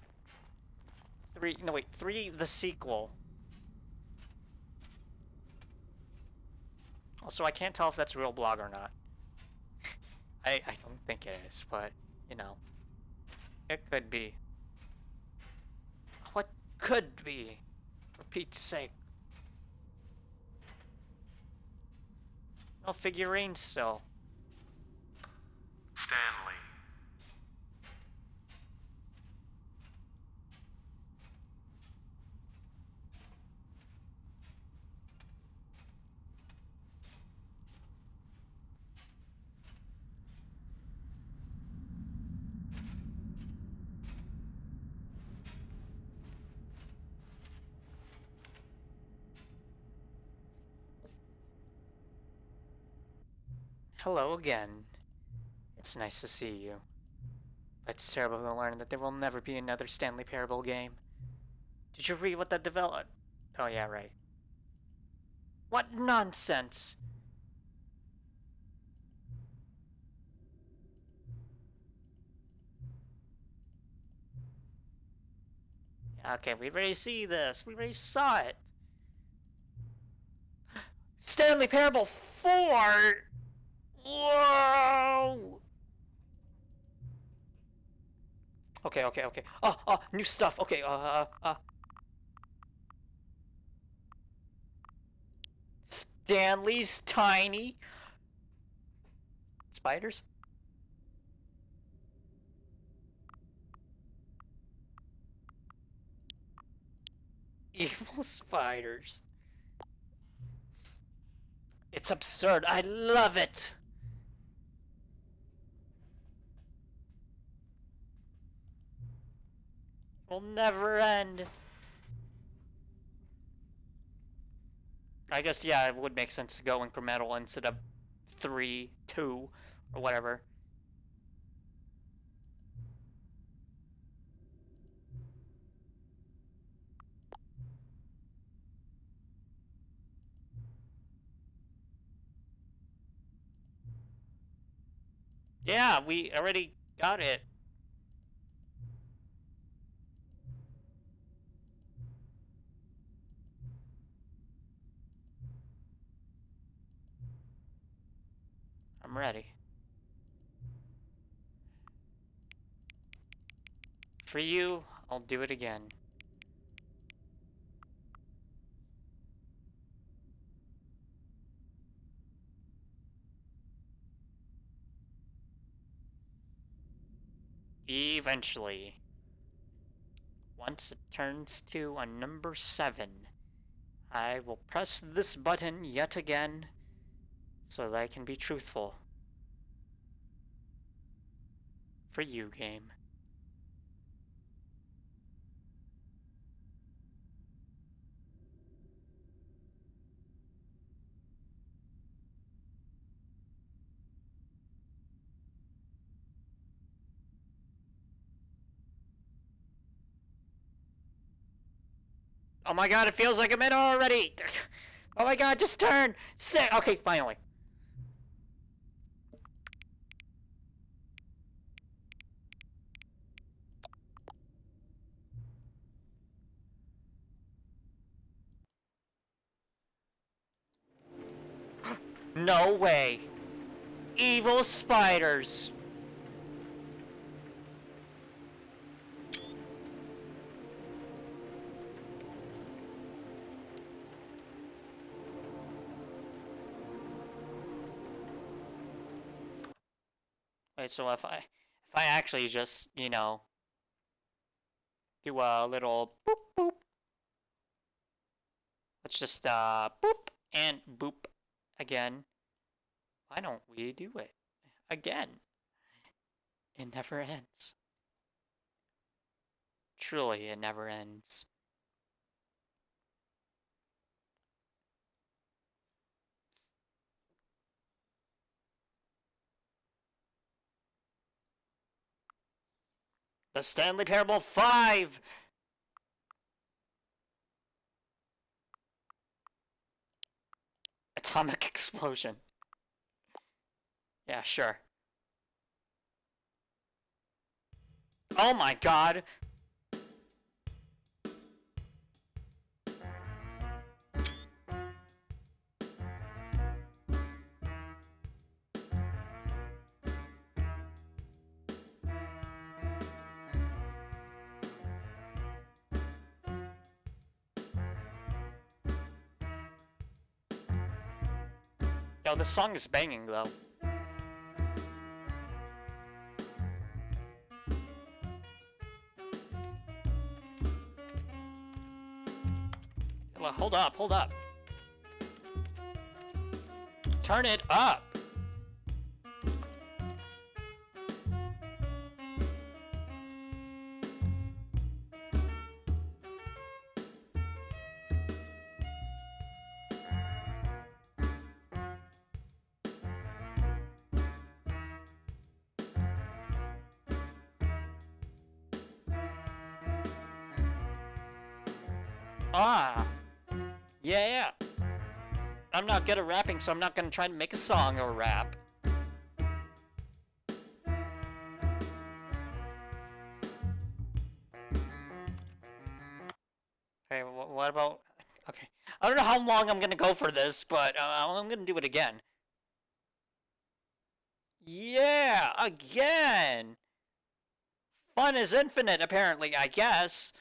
3, no wait, 3, the sequel. Also, I can't tell if that's real blog or not. I don't think it is, but, you know. It could be. What could be? For Pete's sake. No figurines still. Stanley. Hello again. It's nice to see you. But it's terrible to learn that there will never be another Stanley Parable game. Did you read what the develop? Oh yeah, right. What nonsense! Okay, we already see this. We already saw it. Stanley Parable 4! Whoa! Okay. New stuff. Okay, Stanley's tiny spiders? Evil spiders. It's absurd. I love it. Will never end. I guess, yeah, it would make sense to go incremental instead of 3, 2, or whatever. Yeah, we already got it. I'm ready. For you, I'll do it again. Eventually. Once it turns to a number 7, I will press this button yet again so that I can be truthful. For you, game. Oh my god, it feels like I'm in already! Oh my god, just turn! Sick! Okay, finally. No way! Evil spiders! Wait, so if I actually just, you know, do a little boop boop. Let's just boop and boop again. Why don't we do it again? It never ends. Truly, it never ends. The Stanley Parable 5! Atomic explosion. Yeah, sure. Oh my god! Yo, this song is banging though. Hold up, hold up. Turn it up. Ah. Yeah. I'm not good at rapping, so I'm not gonna try to make a song or rap. Okay, what about... Okay. I don't know how long I'm gonna go for this, but I'm gonna do it again. Yeah, again! Fun is infinite, apparently, I guess.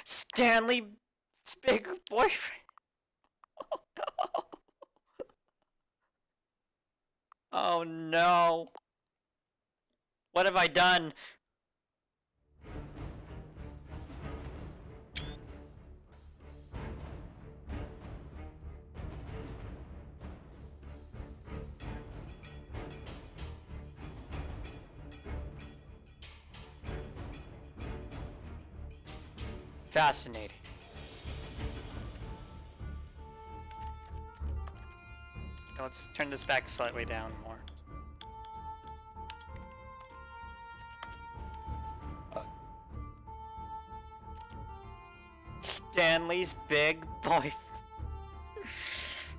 Stanley's big boyfriend. Oh no. Oh no. What have I done? Fascinating. Let's turn this back slightly down more. Stanley's big boy.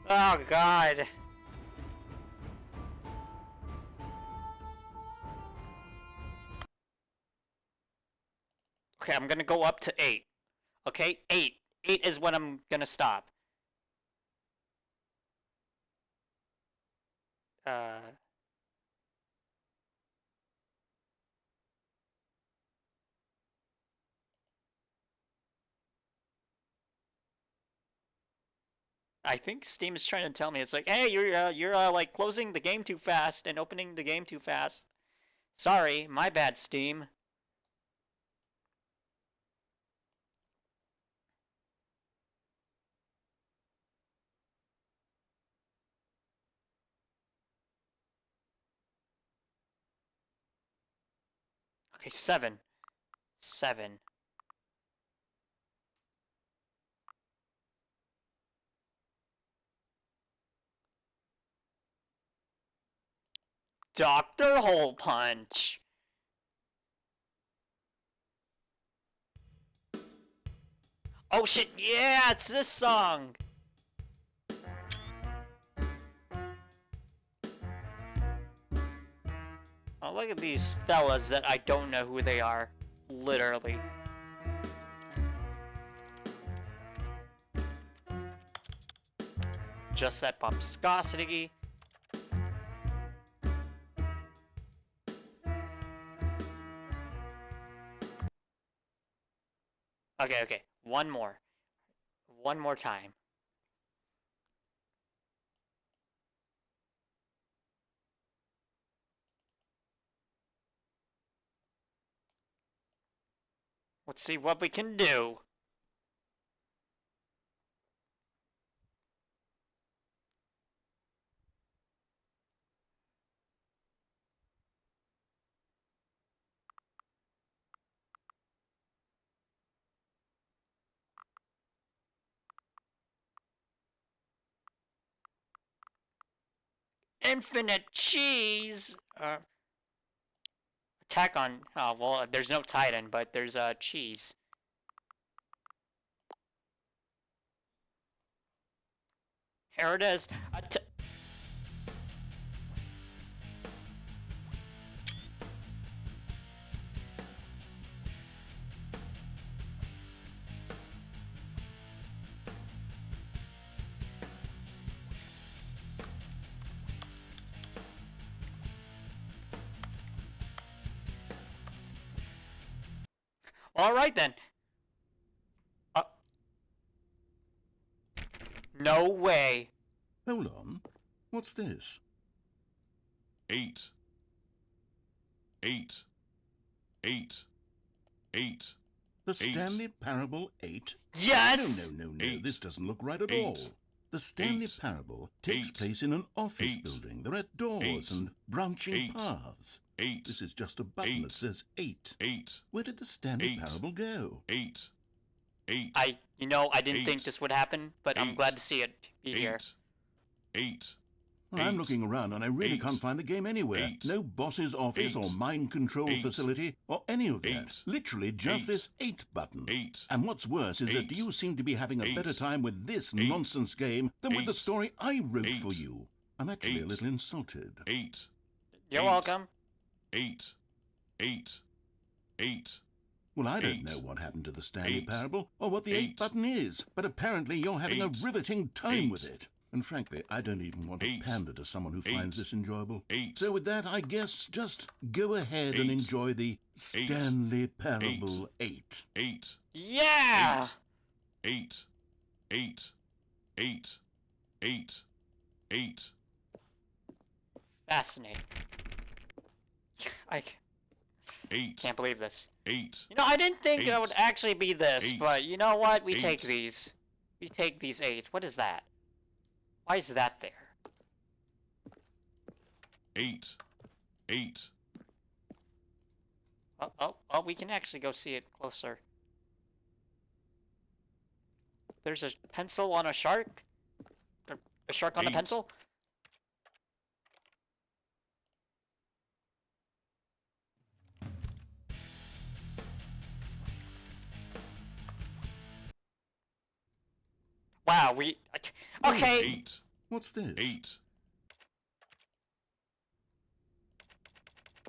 Oh god. Okay, I'm gonna go up to 8. Okay, 8. 8 is when I'm gonna stop. I think Steam is trying to tell me, it's like, hey, you're like closing the game too fast and opening the game too fast. Sorry, my bad, Steam. Okay, 7. 7. Dr. Hole Punch. Oh shit, yeah, it's this song. Oh, look at these fellas that I don't know who they are. Literally. Just that bumpscosity. Okay, okay. One more. One more time. Let's see what we can do. Infinite cheese! Attack on... Oh, well, there's no Titan, but there's cheese. Here it is. Alright then. No way. Hold on. What's this? 8, 8, 8, 8. The Stanley Parable 8? Yes! No. Eight. This doesn't look right at Eight. all. The Stanley Eight. Parable takes Eight. place in an office Eight. building. There are doors Eight. and branching Eight. paths. 8, This is just a button that Eight. says 8. 8, Where did the Stanley Eight. Parable go? 8, 8. I didn't think Eight. this would happen, but I'm Eight. glad to see it be here. 8. Well, I'm Eight. looking around and I really Eight. can't find the game anywhere. Eight. No boss's office or Eight. mind control Eight. facility or any of that. Eight. Literally just Eight. this 8 button. 8. And what's worse is that Eight. you seem to be having a better Eight. time with this Eight. nonsense game than with the Eight. story I wrote Eight. for you. I'm actually a Eight. little insulted. 8. You're Eight. welcome. 8. 8. 8. Well, I don't Eight. know what happened to the Stanley Eight. Parable or what the 8 Eight. button is, but apparently you're having Eight. a riveting time Eight. with it. And frankly, I don't even want to Eight. pander to someone who finds Eight. this enjoyable. 8. So with that, I guess just go ahead and Eight. enjoy the Stanley Parable 8. 8. Yeah! 8. 8. 8. 8. 8. Fascinating. I 8. can't believe this. 8. You know, I didn't think it Eight. would actually be this, Eight. but you know what? We take Eight. these. We take these 8. What is that? Why is that there? 8. 8. Oh, we can actually go see it closer. There's a pencil on a shark? A shark on a 8. pencil? Wow, we... Okay! 8. What's this? 8.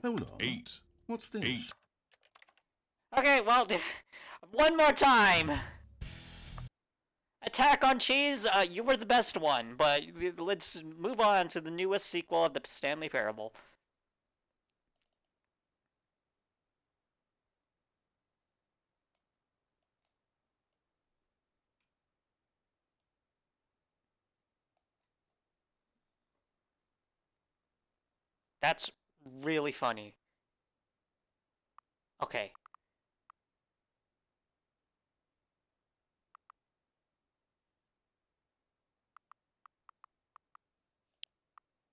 Hold on. 8. What's this? 8. Okay, well, one more time! Attack on Cheese, you were the best one, but let's move on to the newest sequel of the Stanley Parable. That's really funny. Okay.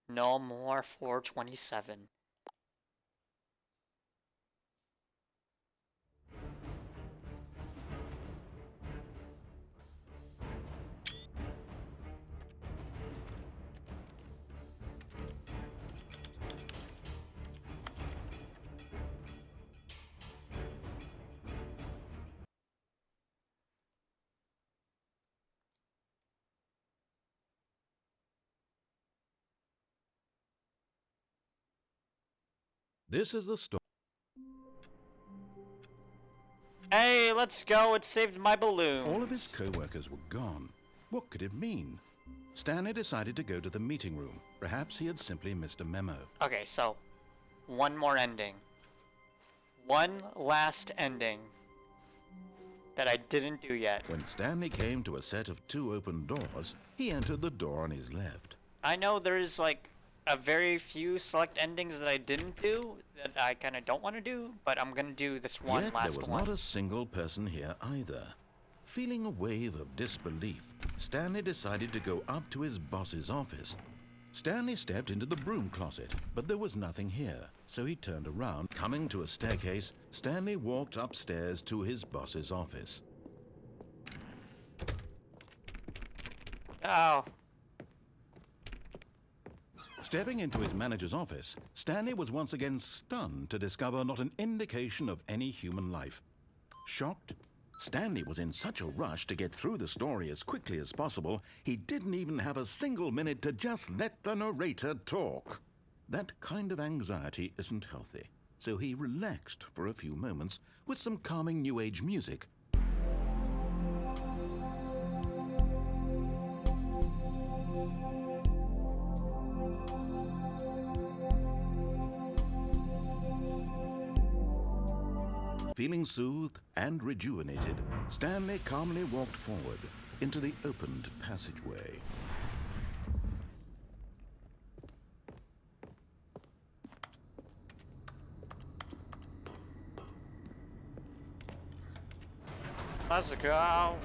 No more 427. This is the story. Hey, let's go. It saved my balloons. All of his co-workers were gone. What could it mean? Stanley decided to go to the meeting room. Perhaps he had simply missed a memo. Okay, so one more ending. One last ending. that I didn't do yet. When Stanley came to a set of 2 open doors, he entered the door on his left. I know there's like a very few select endings that I didn't do that I kind of don't want to do, but I'm gonna do this one Yet last there was one. not a single person here either. Feeling a wave of disbelief, Stanley decided to go up to his boss's office. Stanley stepped into the broom closet, but there was nothing here, so he turned around. Coming to a staircase, Stanley walked upstairs to his boss's office. Oh, Stepping into his manager's office, Stanley was once again stunned to discover not an indication of any human life. Shocked, Stanley was in such a rush to get through the story as quickly as possible, he didn't even have a single minute to just let the narrator talk. That kind of anxiety isn't healthy, so he relaxed for a few moments with some calming New Age music. Feeling soothed and rejuvenated, Stanley calmly walked forward into the opened passageway. let's go.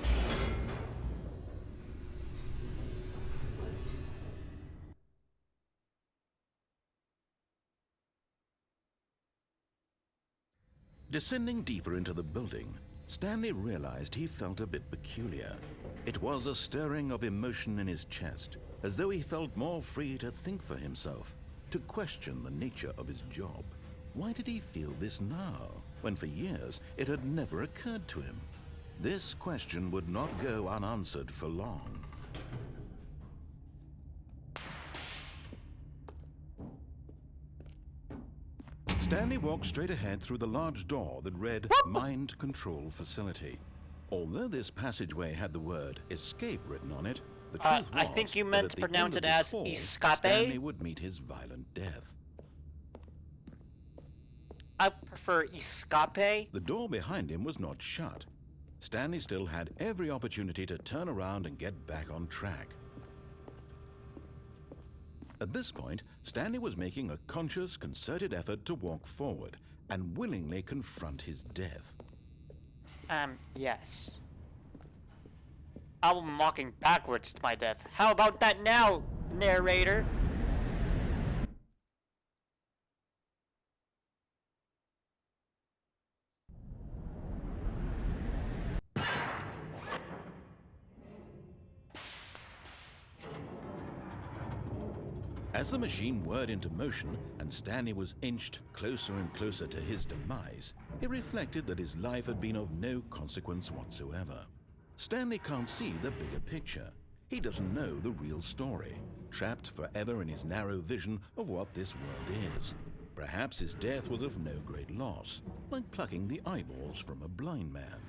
Descending deeper into the building, Stanley realized he felt a bit peculiar. It was a stirring of emotion in his chest, as though he felt more free to think for himself, to question the nature of his job. Why did he feel this now, when for years it had never occurred to him? This question would not go unanswered for long. Stanley walked straight ahead through the large door that read Mind Control Facility. Although this passageway had the word escape written on it, the truth was I think you that meant at to the pronounce end it of as this hall, escape. Stanley would meet his violent death. I prefer escape. The door behind him was not shut. Stanley still had every opportunity to turn around and get back on track. At this point, Stanley was making a conscious, concerted effort to walk forward and willingly confront his death. Yes. I'm walking backwards to my death. How about that now, narrator? As the machine whirred into motion and Stanley was inched closer and closer to his demise, he reflected that his life had been of no consequence whatsoever. Stanley can't see the bigger picture. He doesn't know the real story, trapped forever in his narrow vision of what this world is. Perhaps his death was of no great loss, like plucking the eyeballs from a blind man.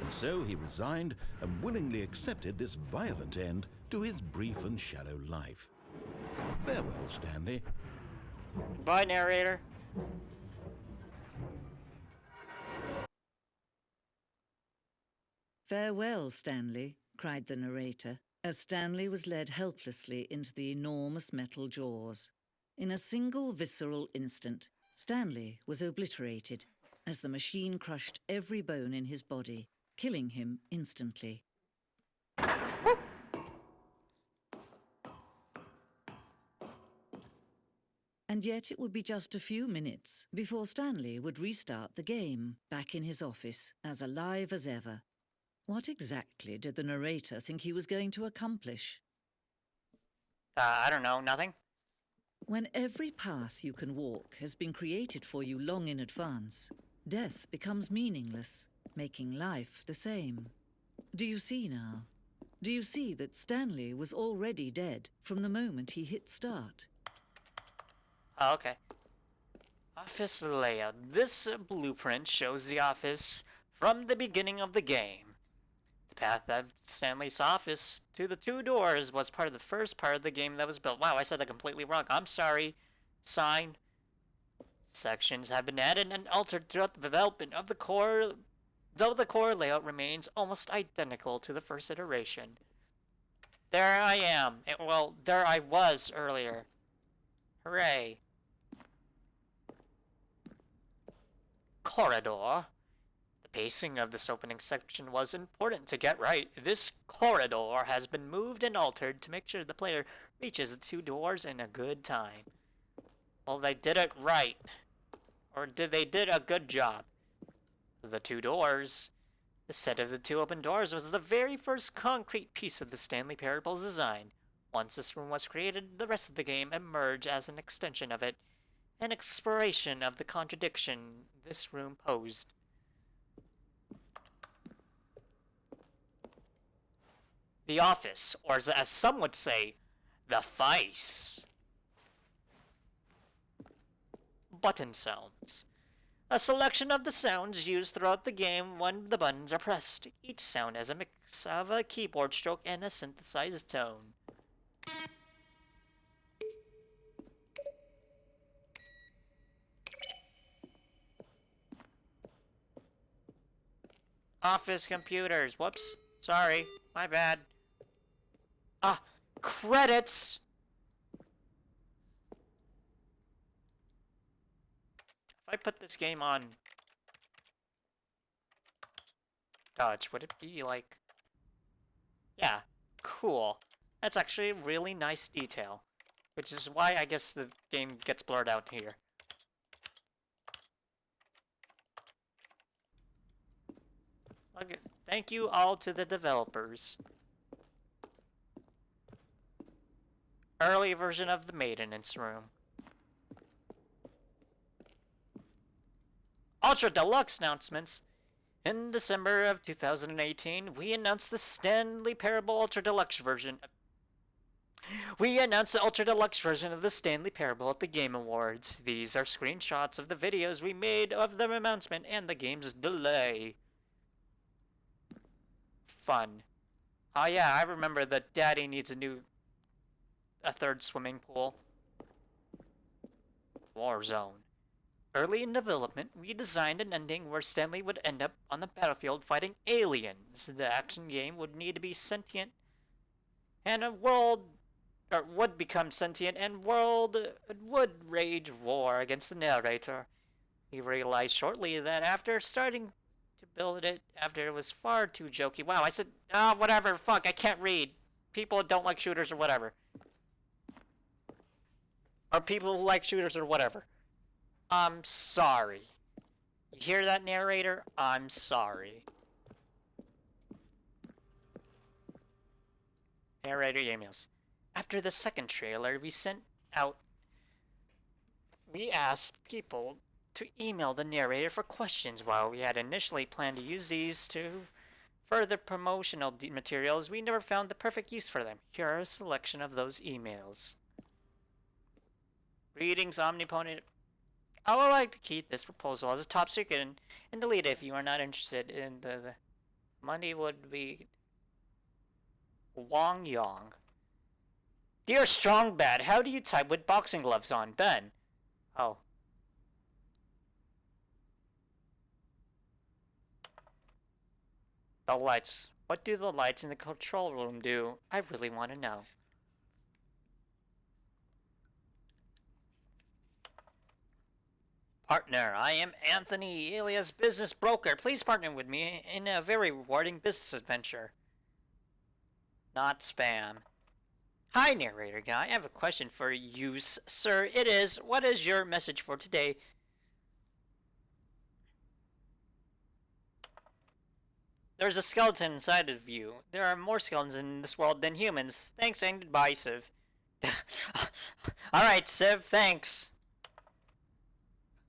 And so he resigned and willingly accepted this violent end to his brief and shallow life. Farewell, Stanley. Bye, narrator. "Farewell, Stanley," cried the narrator, as Stanley was led helplessly into the enormous metal jaws. In a single visceral instant, Stanley was obliterated as the machine crushed every bone in his body, killing him instantly. And yet it would be just a few minutes before Stanley would restart the game, back in his office, as alive as ever. What exactly did the narrator think he was going to accomplish? I don't know, nothing? When every path you can walk has been created for you long in advance, death becomes meaningless, making life the same. Do you see now? Do you see that Stanley was already dead from the moment he hit start? Oh, okay. Office layout. This blueprint shows the office from the beginning of the game. The path of Stanley's office to the 2 doors was part of the first part of the game that was built. Wow, I said that completely wrong. I'm sorry. Sign. Sections have been added and altered throughout the development of the core though the core layout remains almost identical to the first iteration. There I am. Well, there I was earlier. Hooray. Corridor. The pacing of this opening section was important to get right. This corridor has been moved and altered to make sure the player reaches the two doors in a good time. Well, they did it right. Or they did a good job. The two doors. The set of the two open doors was the very first concrete piece of the Stanley Parable's design. Once this room was created, the rest of the game emerged as an extension of it, an exploration of the contradiction this room posed. The office, or as some would say, the face. Button sounds. A selection of the sounds used throughout the game when the buttons are pressed. Each sound has a mix of a keyboard stroke and a synthesized tone. Office computers. Whoops. Sorry. My bad. Ah, credits! If I put this game on Dodge, would it be like... Yeah, cool. That's actually a really nice detail. Which is why I guess the game gets blurred out here. Okay, thank you all to the developers. Early version of the maintenance room. Ultra Deluxe announcements. In December of 2018, we announced the Stanley Parable Ultra Deluxe version. We announced the Ultra Deluxe version of the Stanley Parable at the Game Awards. These are screenshots of the videos we made of the announcement and the game's delay. Fun. Oh yeah, I remember that Daddy needs a third swimming pool. Warzone. Early in development, we designed an ending where Stanley would end up on the battlefield fighting aliens. The action game would need to be sentient, and would become sentient, and would wage war against the narrator. We realized shortly that after starting to build it, after it was far too jokey. Wow, I said, whatever, fuck, I can't read. People don't like shooters or whatever. Or people who like shooters or whatever. I'm sorry. You hear that, narrator? I'm sorry. Narrator emails. After the second trailer, we asked people to email the narrator for questions. While we had initially planned to use these to further promotional materials, we never found the perfect use for them. Here are a selection of those emails. Greetings, Omnipotent. I would like to keep this proposal as a top secret and delete it if you are not interested in the money would be Wong Yong. Dear Strong Bad, how do you type with boxing gloves on? Ben. Oh. The lights. What do the lights in the control room do? I really want to know. Partner, I am Anthony, alias Business Broker. Please partner with me in a very rewarding business adventure. Not spam. Hi, narrator guy. I have a question for you, sir. It is, what is your message for today? There's a skeleton inside of you. There are more skeletons in this world than humans. Thanks and goodbye, Civ. Alright, Civ, thanks.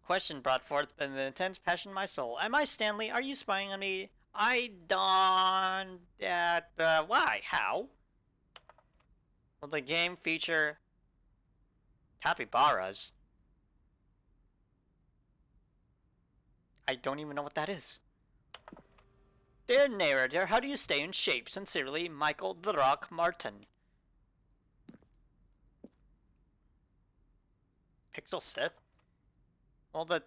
Question brought forth by the intense passion in my soul. Am I Stanley? Are you spying on me? I don't... why? How? Will the game feature capybaras? I don't even know what that is. Dear narrator, how do you stay in shape? Sincerely, Michael the Rock Martin. Pixel Sith? Well, the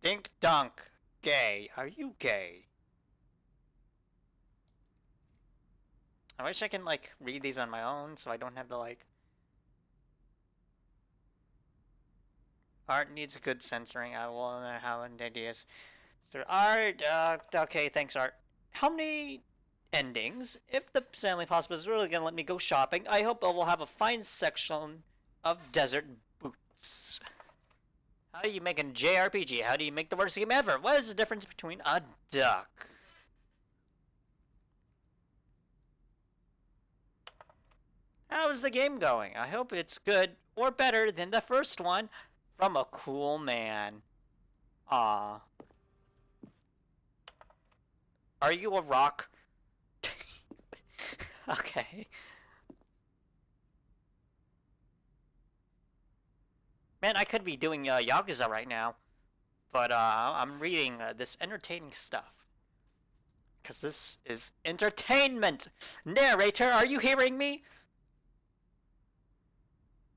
Dink Dunk. gay? Are you gay? I wish I can, like, read these on my own so I don't have to, like... Art needs good censoring. I will know how it is. So, Art, okay, thanks, Art. How many endings? If the Stanley Possible is really gonna let me go shopping, I hope I will have a fine section of desert boots. How do you make a JRPG? How do you make the worst game ever? What is the difference between a duck? How's the game going? I hope it's good or better than the first one from a cool man. Ah. Are you a rock? Okay. Man, I could be doing Yakuza right now. But I'm reading this entertaining stuff. Because this is entertainment! Narrator, are you hearing me?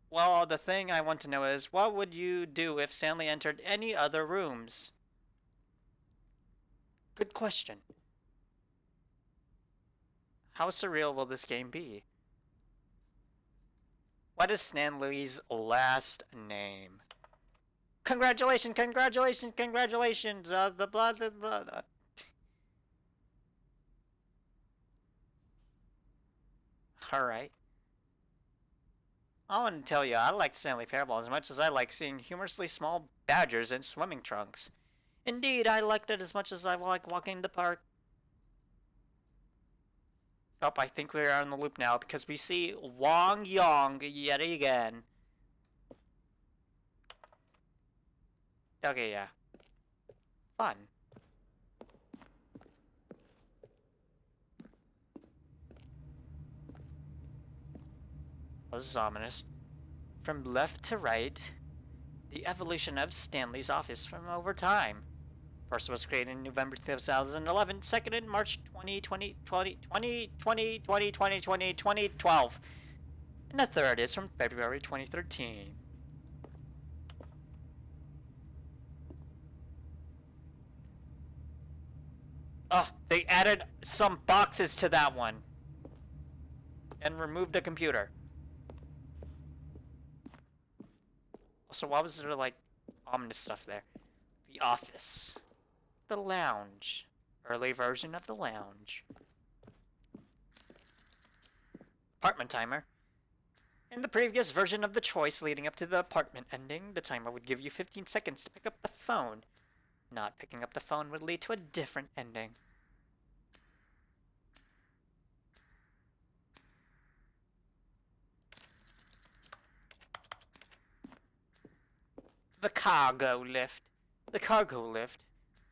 Well, the thing I want to know is, what would you do if Stanley entered any other rooms? Good question. How surreal will this game be? What is Stanley's last name? Congratulations, congratulations, congratulations, the blah, blah, blah. Alright. I want to tell you, I like Stanley Parable as much as I like seeing humorously small badgers in swimming trunks. Indeed, I liked it as much as I like walking in the park. Oh, I think we are on the loop now because we see Wong Yong yet again. Okay, yeah. Fun. This is ominous. From left to right, the evolution of Stanley's office from over time. First was created in November 2011, second in March 2012, and the third is from February 2013. Oh, they added some boxes to that one and removed a computer. So why was there, like, ominous stuff there? The office. The lounge. Early version of the lounge. Apartment timer. In the previous version of the choice leading up to the apartment ending, the timer would give you 15 seconds to pick up the phone. Not picking up the phone would lead to a different ending. The cargo lift. The cargo lift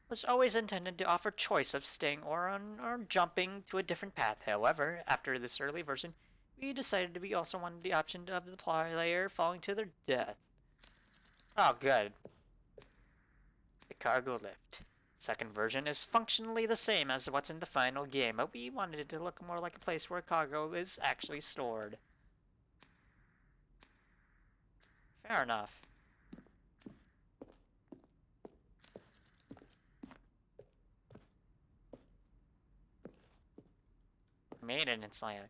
was always intended to offer choice of staying or jumping to a different path. However, after this early version, we decided we also wanted the option of the player falling to their death. Oh, good. The cargo lift. Second version is functionally the same as what's in the final game, but we wanted it to look more like a place where cargo is actually stored. Fair enough. Maintenance layout.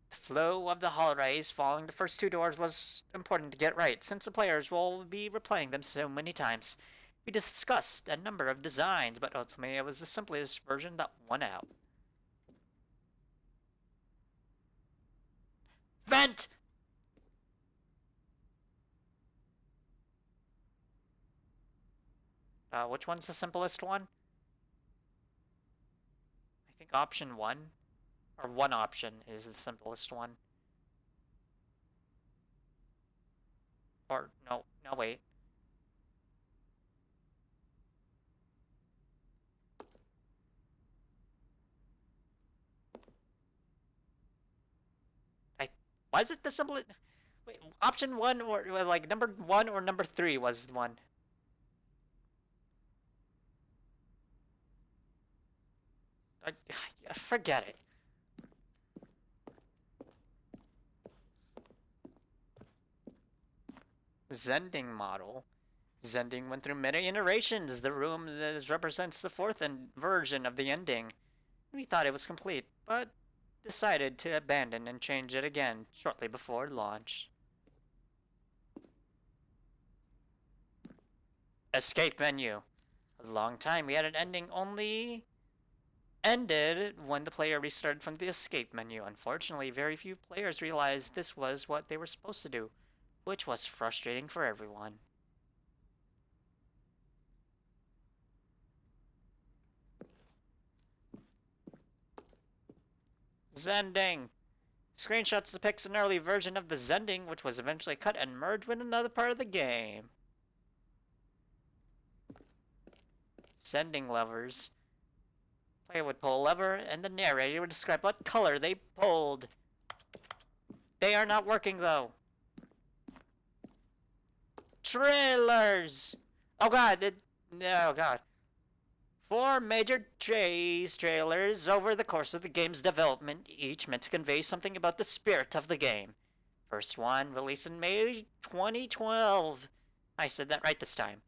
The flow of the hallways following the first two doors was important to get right, since the players will be replaying them so many times. We discussed a number of designs, but ultimately it was the simplest version that won out. Vent! Which one's the simplest one? I think option 1. Or one option is the simplest one. Or, no, wait. Why is it the simplest? Wait, option 1 or, like, number 1 or number 3 was the one. Forget it. Zending model. Zending went through many iterations. The room that represents the fourth version of the ending. We thought it was complete, but decided to abandon and change it again shortly before launch. Escape menu. A long time we had an ending only ended when the player restarted from the escape menu. Unfortunately, very few players realized this was what they were supposed to do, which was frustrating for everyone. Zending. Screenshots depicts an early version of the Zending, which was eventually cut and merged with another part of the game. Zending levers. Player would pull a lever, and the narrator would describe what color they pulled. They are not working, though. Trailers! Oh god, oh god. 4 major trailers over the course of the game's development, each meant to convey something about the spirit of the game. First one, released in May 2012. I said that right this time.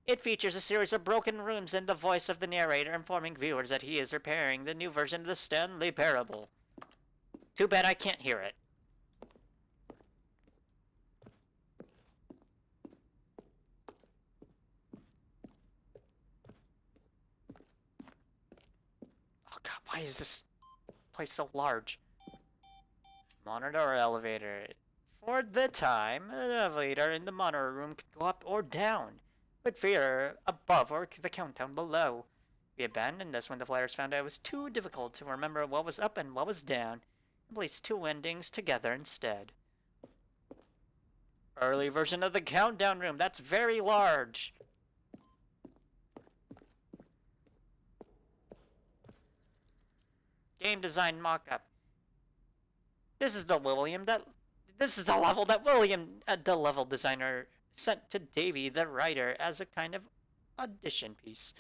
It features a series of broken rooms and the voice of the narrator informing viewers that he is repairing the new version of the Stanley Parable. Too bad I can't hear it. Oh god, why is this place so large? Monitor or elevator? For the time, an elevator in the monitor room could go up or down, with fear above or the countdown below. We abandoned this when the players found out it was too difficult to remember what was up and what was down, and placed 2 endings together instead. Early version of the countdown room, that's very large. Game design mock-up. This is the level that William, the level designer, sent to Davey, the writer, as a kind of audition piece.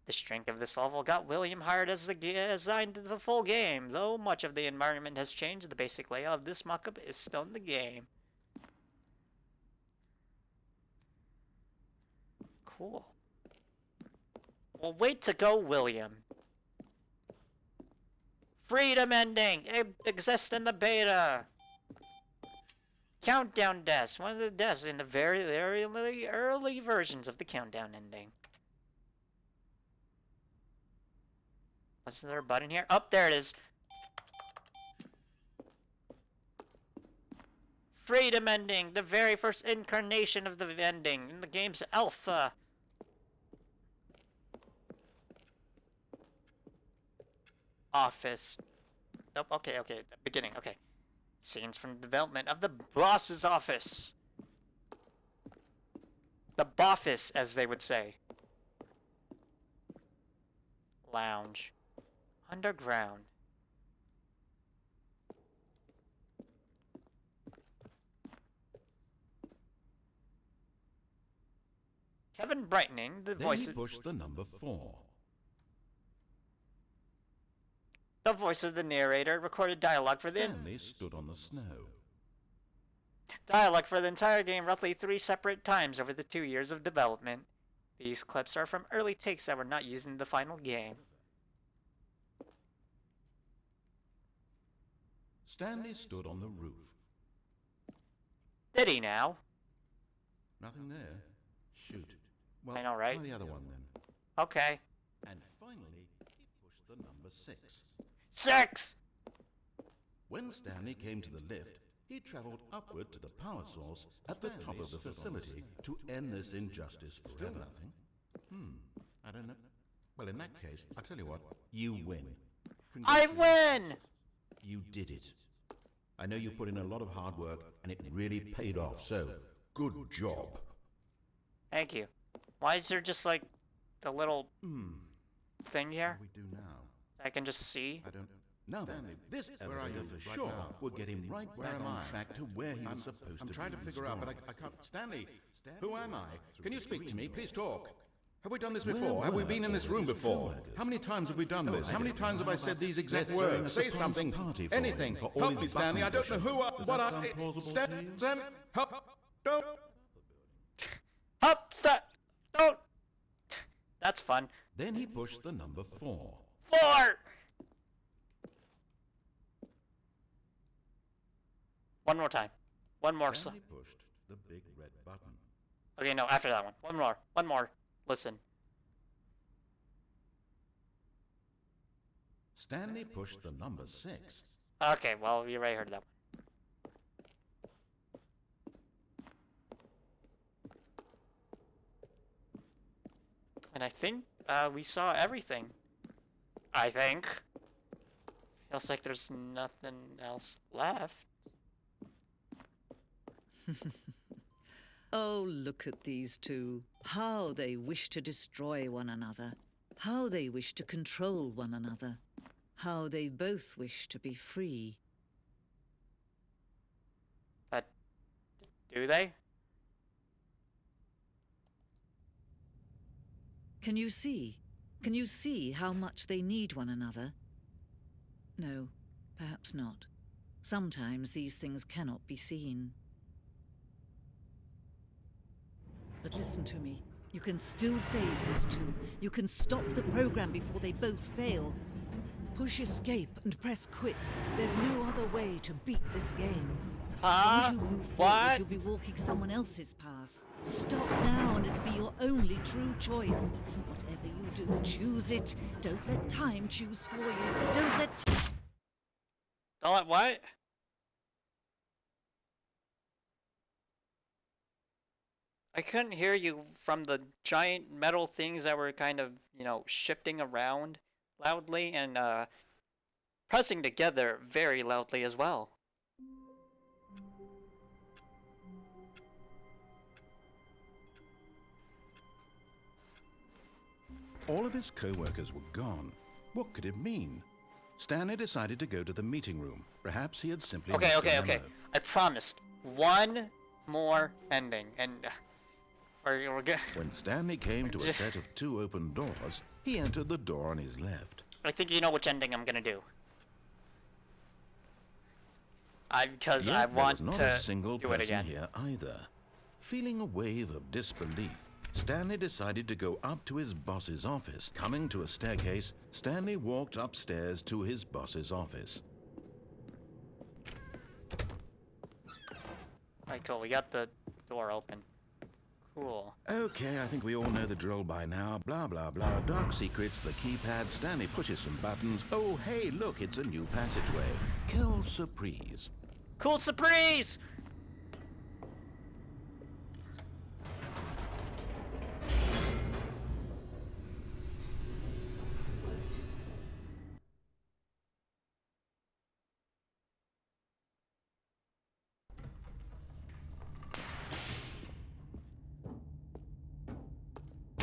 The strength of this level got William hired as the design to the full game. Though much of the environment has changed, the basic layout of this mock-up is still in the game. Cool. Well, way to go, William. Freedom ending! It exists in the beta! Countdown deaths. One of the deaths in the very early versions of the countdown ending. What's there a button here? Oh, there it is. Freedom ending. The very first incarnation of the ending in the game's alpha. Office. Nope, okay. Beginning, okay. Scenes from the development of the boss's office. The boffice, as they would say. Lounge. Underground. Kevin Brightening, the Then voice he pushed the number 4. The voice of the narrator recorded dialogue for the Stanley stood on the snow. dialogue for the entire game roughly 3 separate times over the 2 years of development. These clips are from early takes that were not used in the final game. Stanley stood on the roof. Did he now? Nothing there. Shoot. Well, I know, right? try the other one then. Okay. And finally, he pushed the number 6. 6! When Stanley came to the lift, he traveled upward to the power source at the top of the facility to end this injustice forever. Still nothing? I don't know. Well, in that case, I'll tell you what, you win. I win! You did it. I know you put in a lot of hard work, and it really paid off, so good job. Thank you. Why is there just like a little thing here What do we do now? I can just see? I don't know. Now then, this elevator for sure will get him right back on track to where he was supposed to be. I'm trying to figure out, but I can't. Stanley, who am I? Can you speak to me? Please talk. Have we done this before? Have we been in this room before? How many times have we done this? How many times have I said these exact words? Say something. Anything. Help me, Stanley. I don't know who I... What I... Stan... Help... Don't... Up! Stop! Don't. That's fun. Then he pushed the number 4. 4! One more time. One more. Stanley pushed the big red button. Okay, no, after that one. One more. One more. Listen. Stanley pushed the number 6. Okay, well, you already heard that one. And I think we saw everything. I think. Feels like there's nothing else left. Oh, look at these two. How they wish to destroy one another. How they wish to control one another. How they both wish to be free. But do they? Can you see? Can you see how much they need one another? No, perhaps not. Sometimes these things cannot be seen. But listen to me. You can still save these two. You can stop the program before they both fail. Push escape and press quit. There's no other way to beat this game. As you move forward, you'll be walking someone else's path. Stop now and it'll be your only true choice. Whatever you do, choose it. Don't let time choose for you. Don't let... Don't let what? I couldn't hear you from the giant metal things that were kind of, you know, shifting around loudly and pressing together very loudly as well. All of his co-workers were gone. What could it mean? Stanley decided to go to the meeting room. Perhaps he had simply Okay, missed the okay. memo. I promised one more ending, and we're good. When Stanley came to a set of 2 open doors, he entered the door on his left. I think you know which ending I'm gonna do. Because I Yet want there was to not a single do it person again. here either. Feeling a wave of disbelief, Stanley decided to go up to his boss's office. Coming to a staircase, Stanley walked upstairs to his boss's office. Alright, cool. We got the door open. Cool. Okay, I think we all know the drill by now. Blah, blah, blah. Dark secrets, the keypad. Stanley pushes some buttons. Oh, hey, look, it's a new passageway. Quelle surprise. Cool surprise!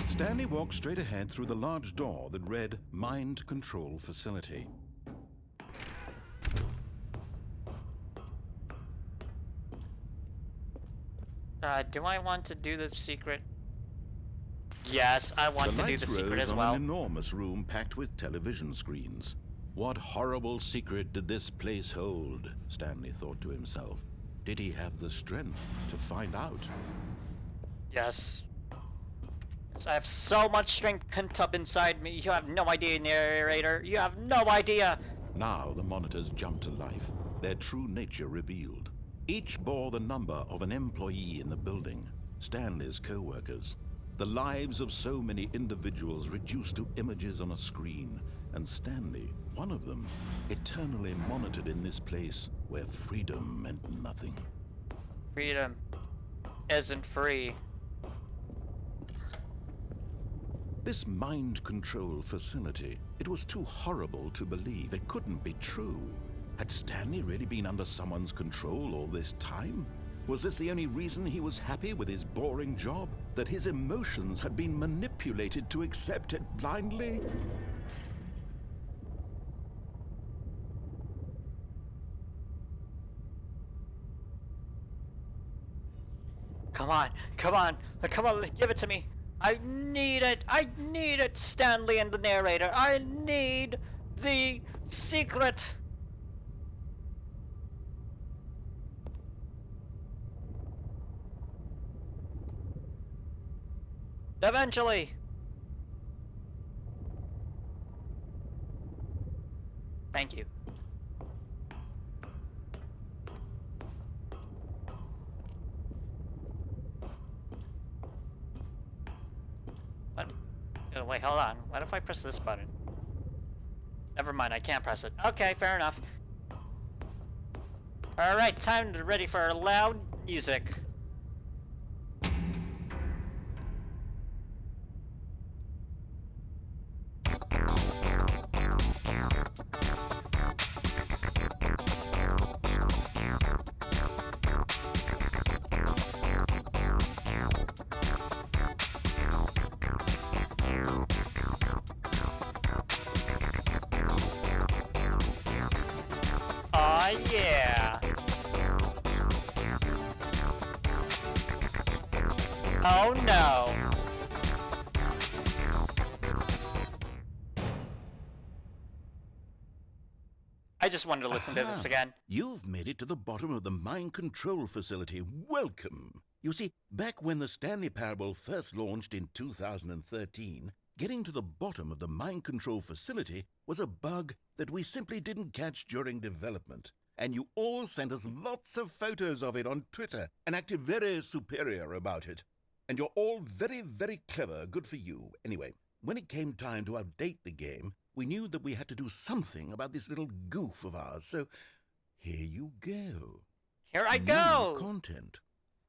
Stanley walked straight ahead through the large door that read Mind Control Facility. Do I want to do the secret? Yes, I want to do lights the secret rose as on well. an enormous room packed with television screens. What horrible secret did this place hold? Stanley thought to himself. Did he have the strength to find out? Yes. Yes, I have so much strength pent up inside me. You have no idea, narrator. You have no idea. Now the monitors jumped to life, their true nature revealed. Each bore the number of an employee in the building, Stanley's co-workers. The lives of so many individuals reduced to images on a screen, and Stanley, one of them, eternally monitored in this place where freedom meant nothing. Freedom isn't free. This mind control facility, it was too horrible to believe. It couldn't be true. Had Stanley really been under someone's control all this time? Was this the only reason he was happy with his boring job? That his emotions had been manipulated to accept it blindly? Come on, come on, come on, give it to me. I need it, Stanley and the narrator. I need the secret. Eventually! Thank you. What? Oh, wait, hold on. What if I press this button? Never mind, I can't press it. Okay, fair enough. Alright, time to ready for loud music. Aw, yeah. Oh no. I just wanted to listen to this again. You've made it to the bottom of the mind control facility. Welcome. You see, back when the Stanley Parable first launched in 2013, getting to the bottom of the mind control facility was a bug that we simply didn't catch during development. And you all sent us lots of photos of it on Twitter and acted very superior about it. And you're all very, very clever. Good for you. Anyway, when it came time to update the game, we knew that we had to do something about this little goof of ours. So here you go. Here I New go! Content.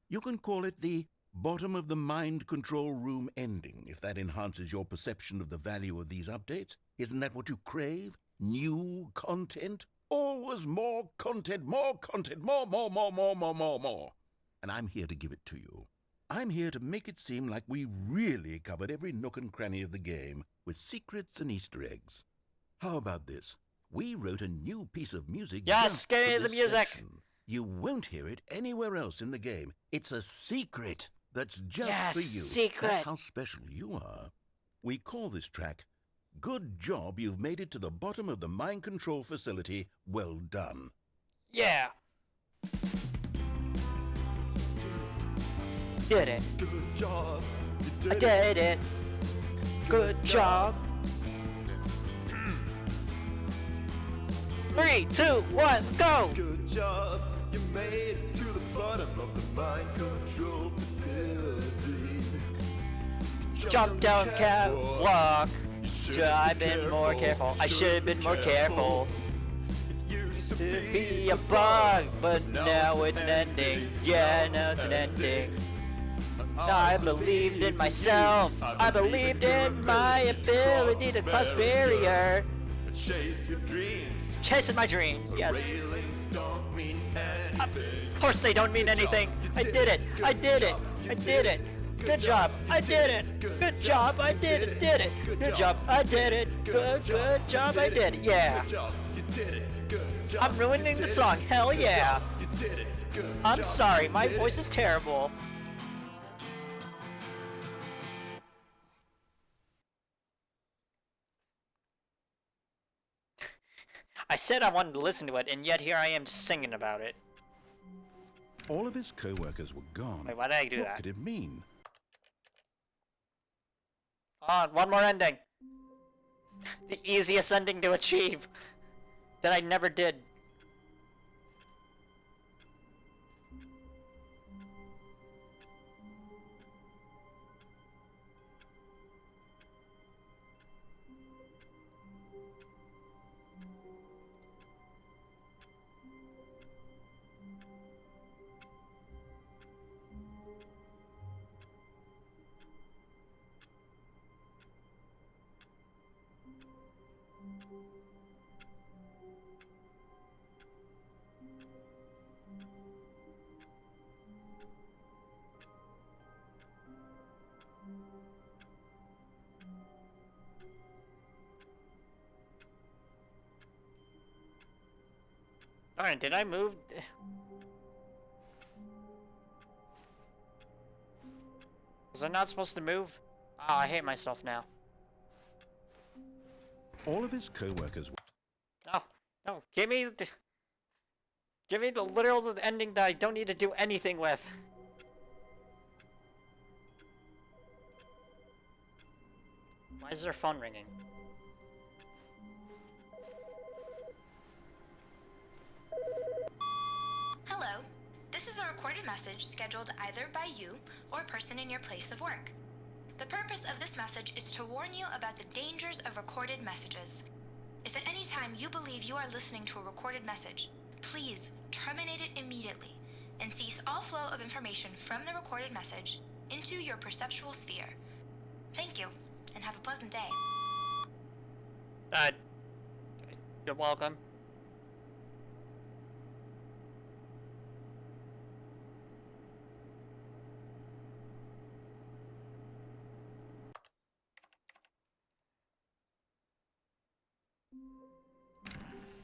You can call it the bottom of the mind control room ending, if that enhances your perception of the value of these updates. Isn't that what you crave? New content? Always more content, more content, more. And I'm here to give it to you. I'm here to make it seem like we really covered every nook and cranny of the game with secrets and Easter eggs. How about this? We wrote a new piece of music. Yes, just give me for the this music. session. You won't hear it anywhere else in the game. It's a secret that's just Yes, for you. secret. That's how special you are. We call this track, Good Job You've Made It to the Bottom of the Mind Control Facility. Well done. Yeah. Did it. Good job. You I did it. Good job. 3, 2, 1, let's go! Good job. You made it to the bottom of the mind control facility. Jump down catwalk. Should I've been more careful. I should have been more careful. Used to be a bug, but now it's an ending. Yeah, now it's an ending. I believed in myself. I believed in my ability to cross barrier. Chase your dreams. Chasing my dreams, yes. Railings don't mean anything. Of course they don't mean anything. I did it. I did it. I did it. Good job. I did it. Good job. I did it. Did it. Good job. I did it. Good job. I did it. Yeah. Good job. You did it. Good job. I'm ruining the song. Hell yeah. You did it. Good I'm job. sorry. My voice is terrible. I said I wanted to listen to it, and yet here I am singing about it. All of his co-workers were gone. Wait, why did I do What that? could it mean? On, one more ending. The easiest ending to achieve. That I never did. Alright, did I move? Was I not supposed to move? Oh, I hate myself now. All of his co-workers were... No, no, give me the literal ending that I don't need to do anything with. Why is their phone ringing? Hello. This is a recorded message scheduled either by you or a person in your place of work. The purpose of this message is to warn you about the dangers of recorded messages. If at any time you believe you are listening to a recorded message, please terminate it immediately and cease all flow of information from the recorded message into your perceptual sphere. Thank you, and have a pleasant day. You're welcome.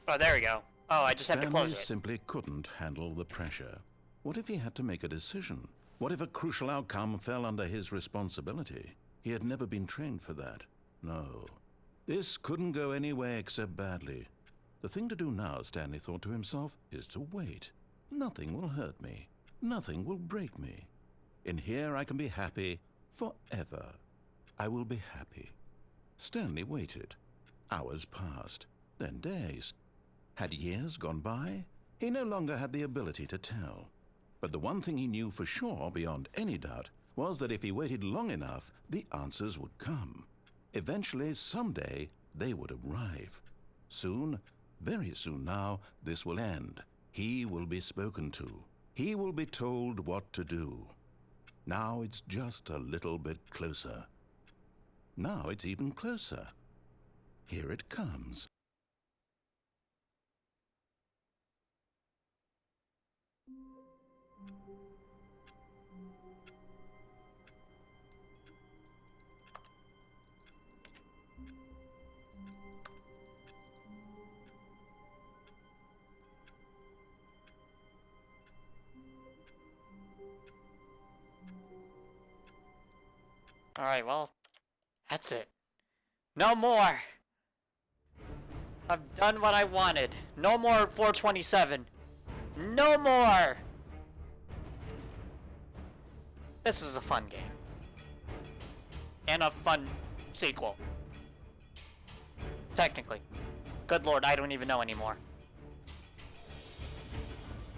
Oh, there we go. Oh, I just have to close Stanley it. simply couldn't handle the pressure. What if he had to make a decision? What if a crucial outcome fell under his responsibility? He had never been trained for that. No. This couldn't go any way except badly. The thing to do now, Stanley thought to himself, is to wait. Nothing will hurt me. Nothing will break me. In here I can be happy forever. I will be happy. Stanley waited. Hours passed, then days. Had years gone by? He no longer had the ability to tell. But the one thing he knew for sure, beyond any doubt, was that if he waited long enough, the answers would come. Eventually, someday, they would arrive. Soon, very soon now, this will end. He will be spoken to. He will be told what to do. Now it's just a little bit closer. Now it's even closer. Here it comes. Alright, well, that's it. No more! I've done what I wanted. No more 427. No more! This was a fun game. And a fun sequel. Technically. Good lord, I don't even know anymore.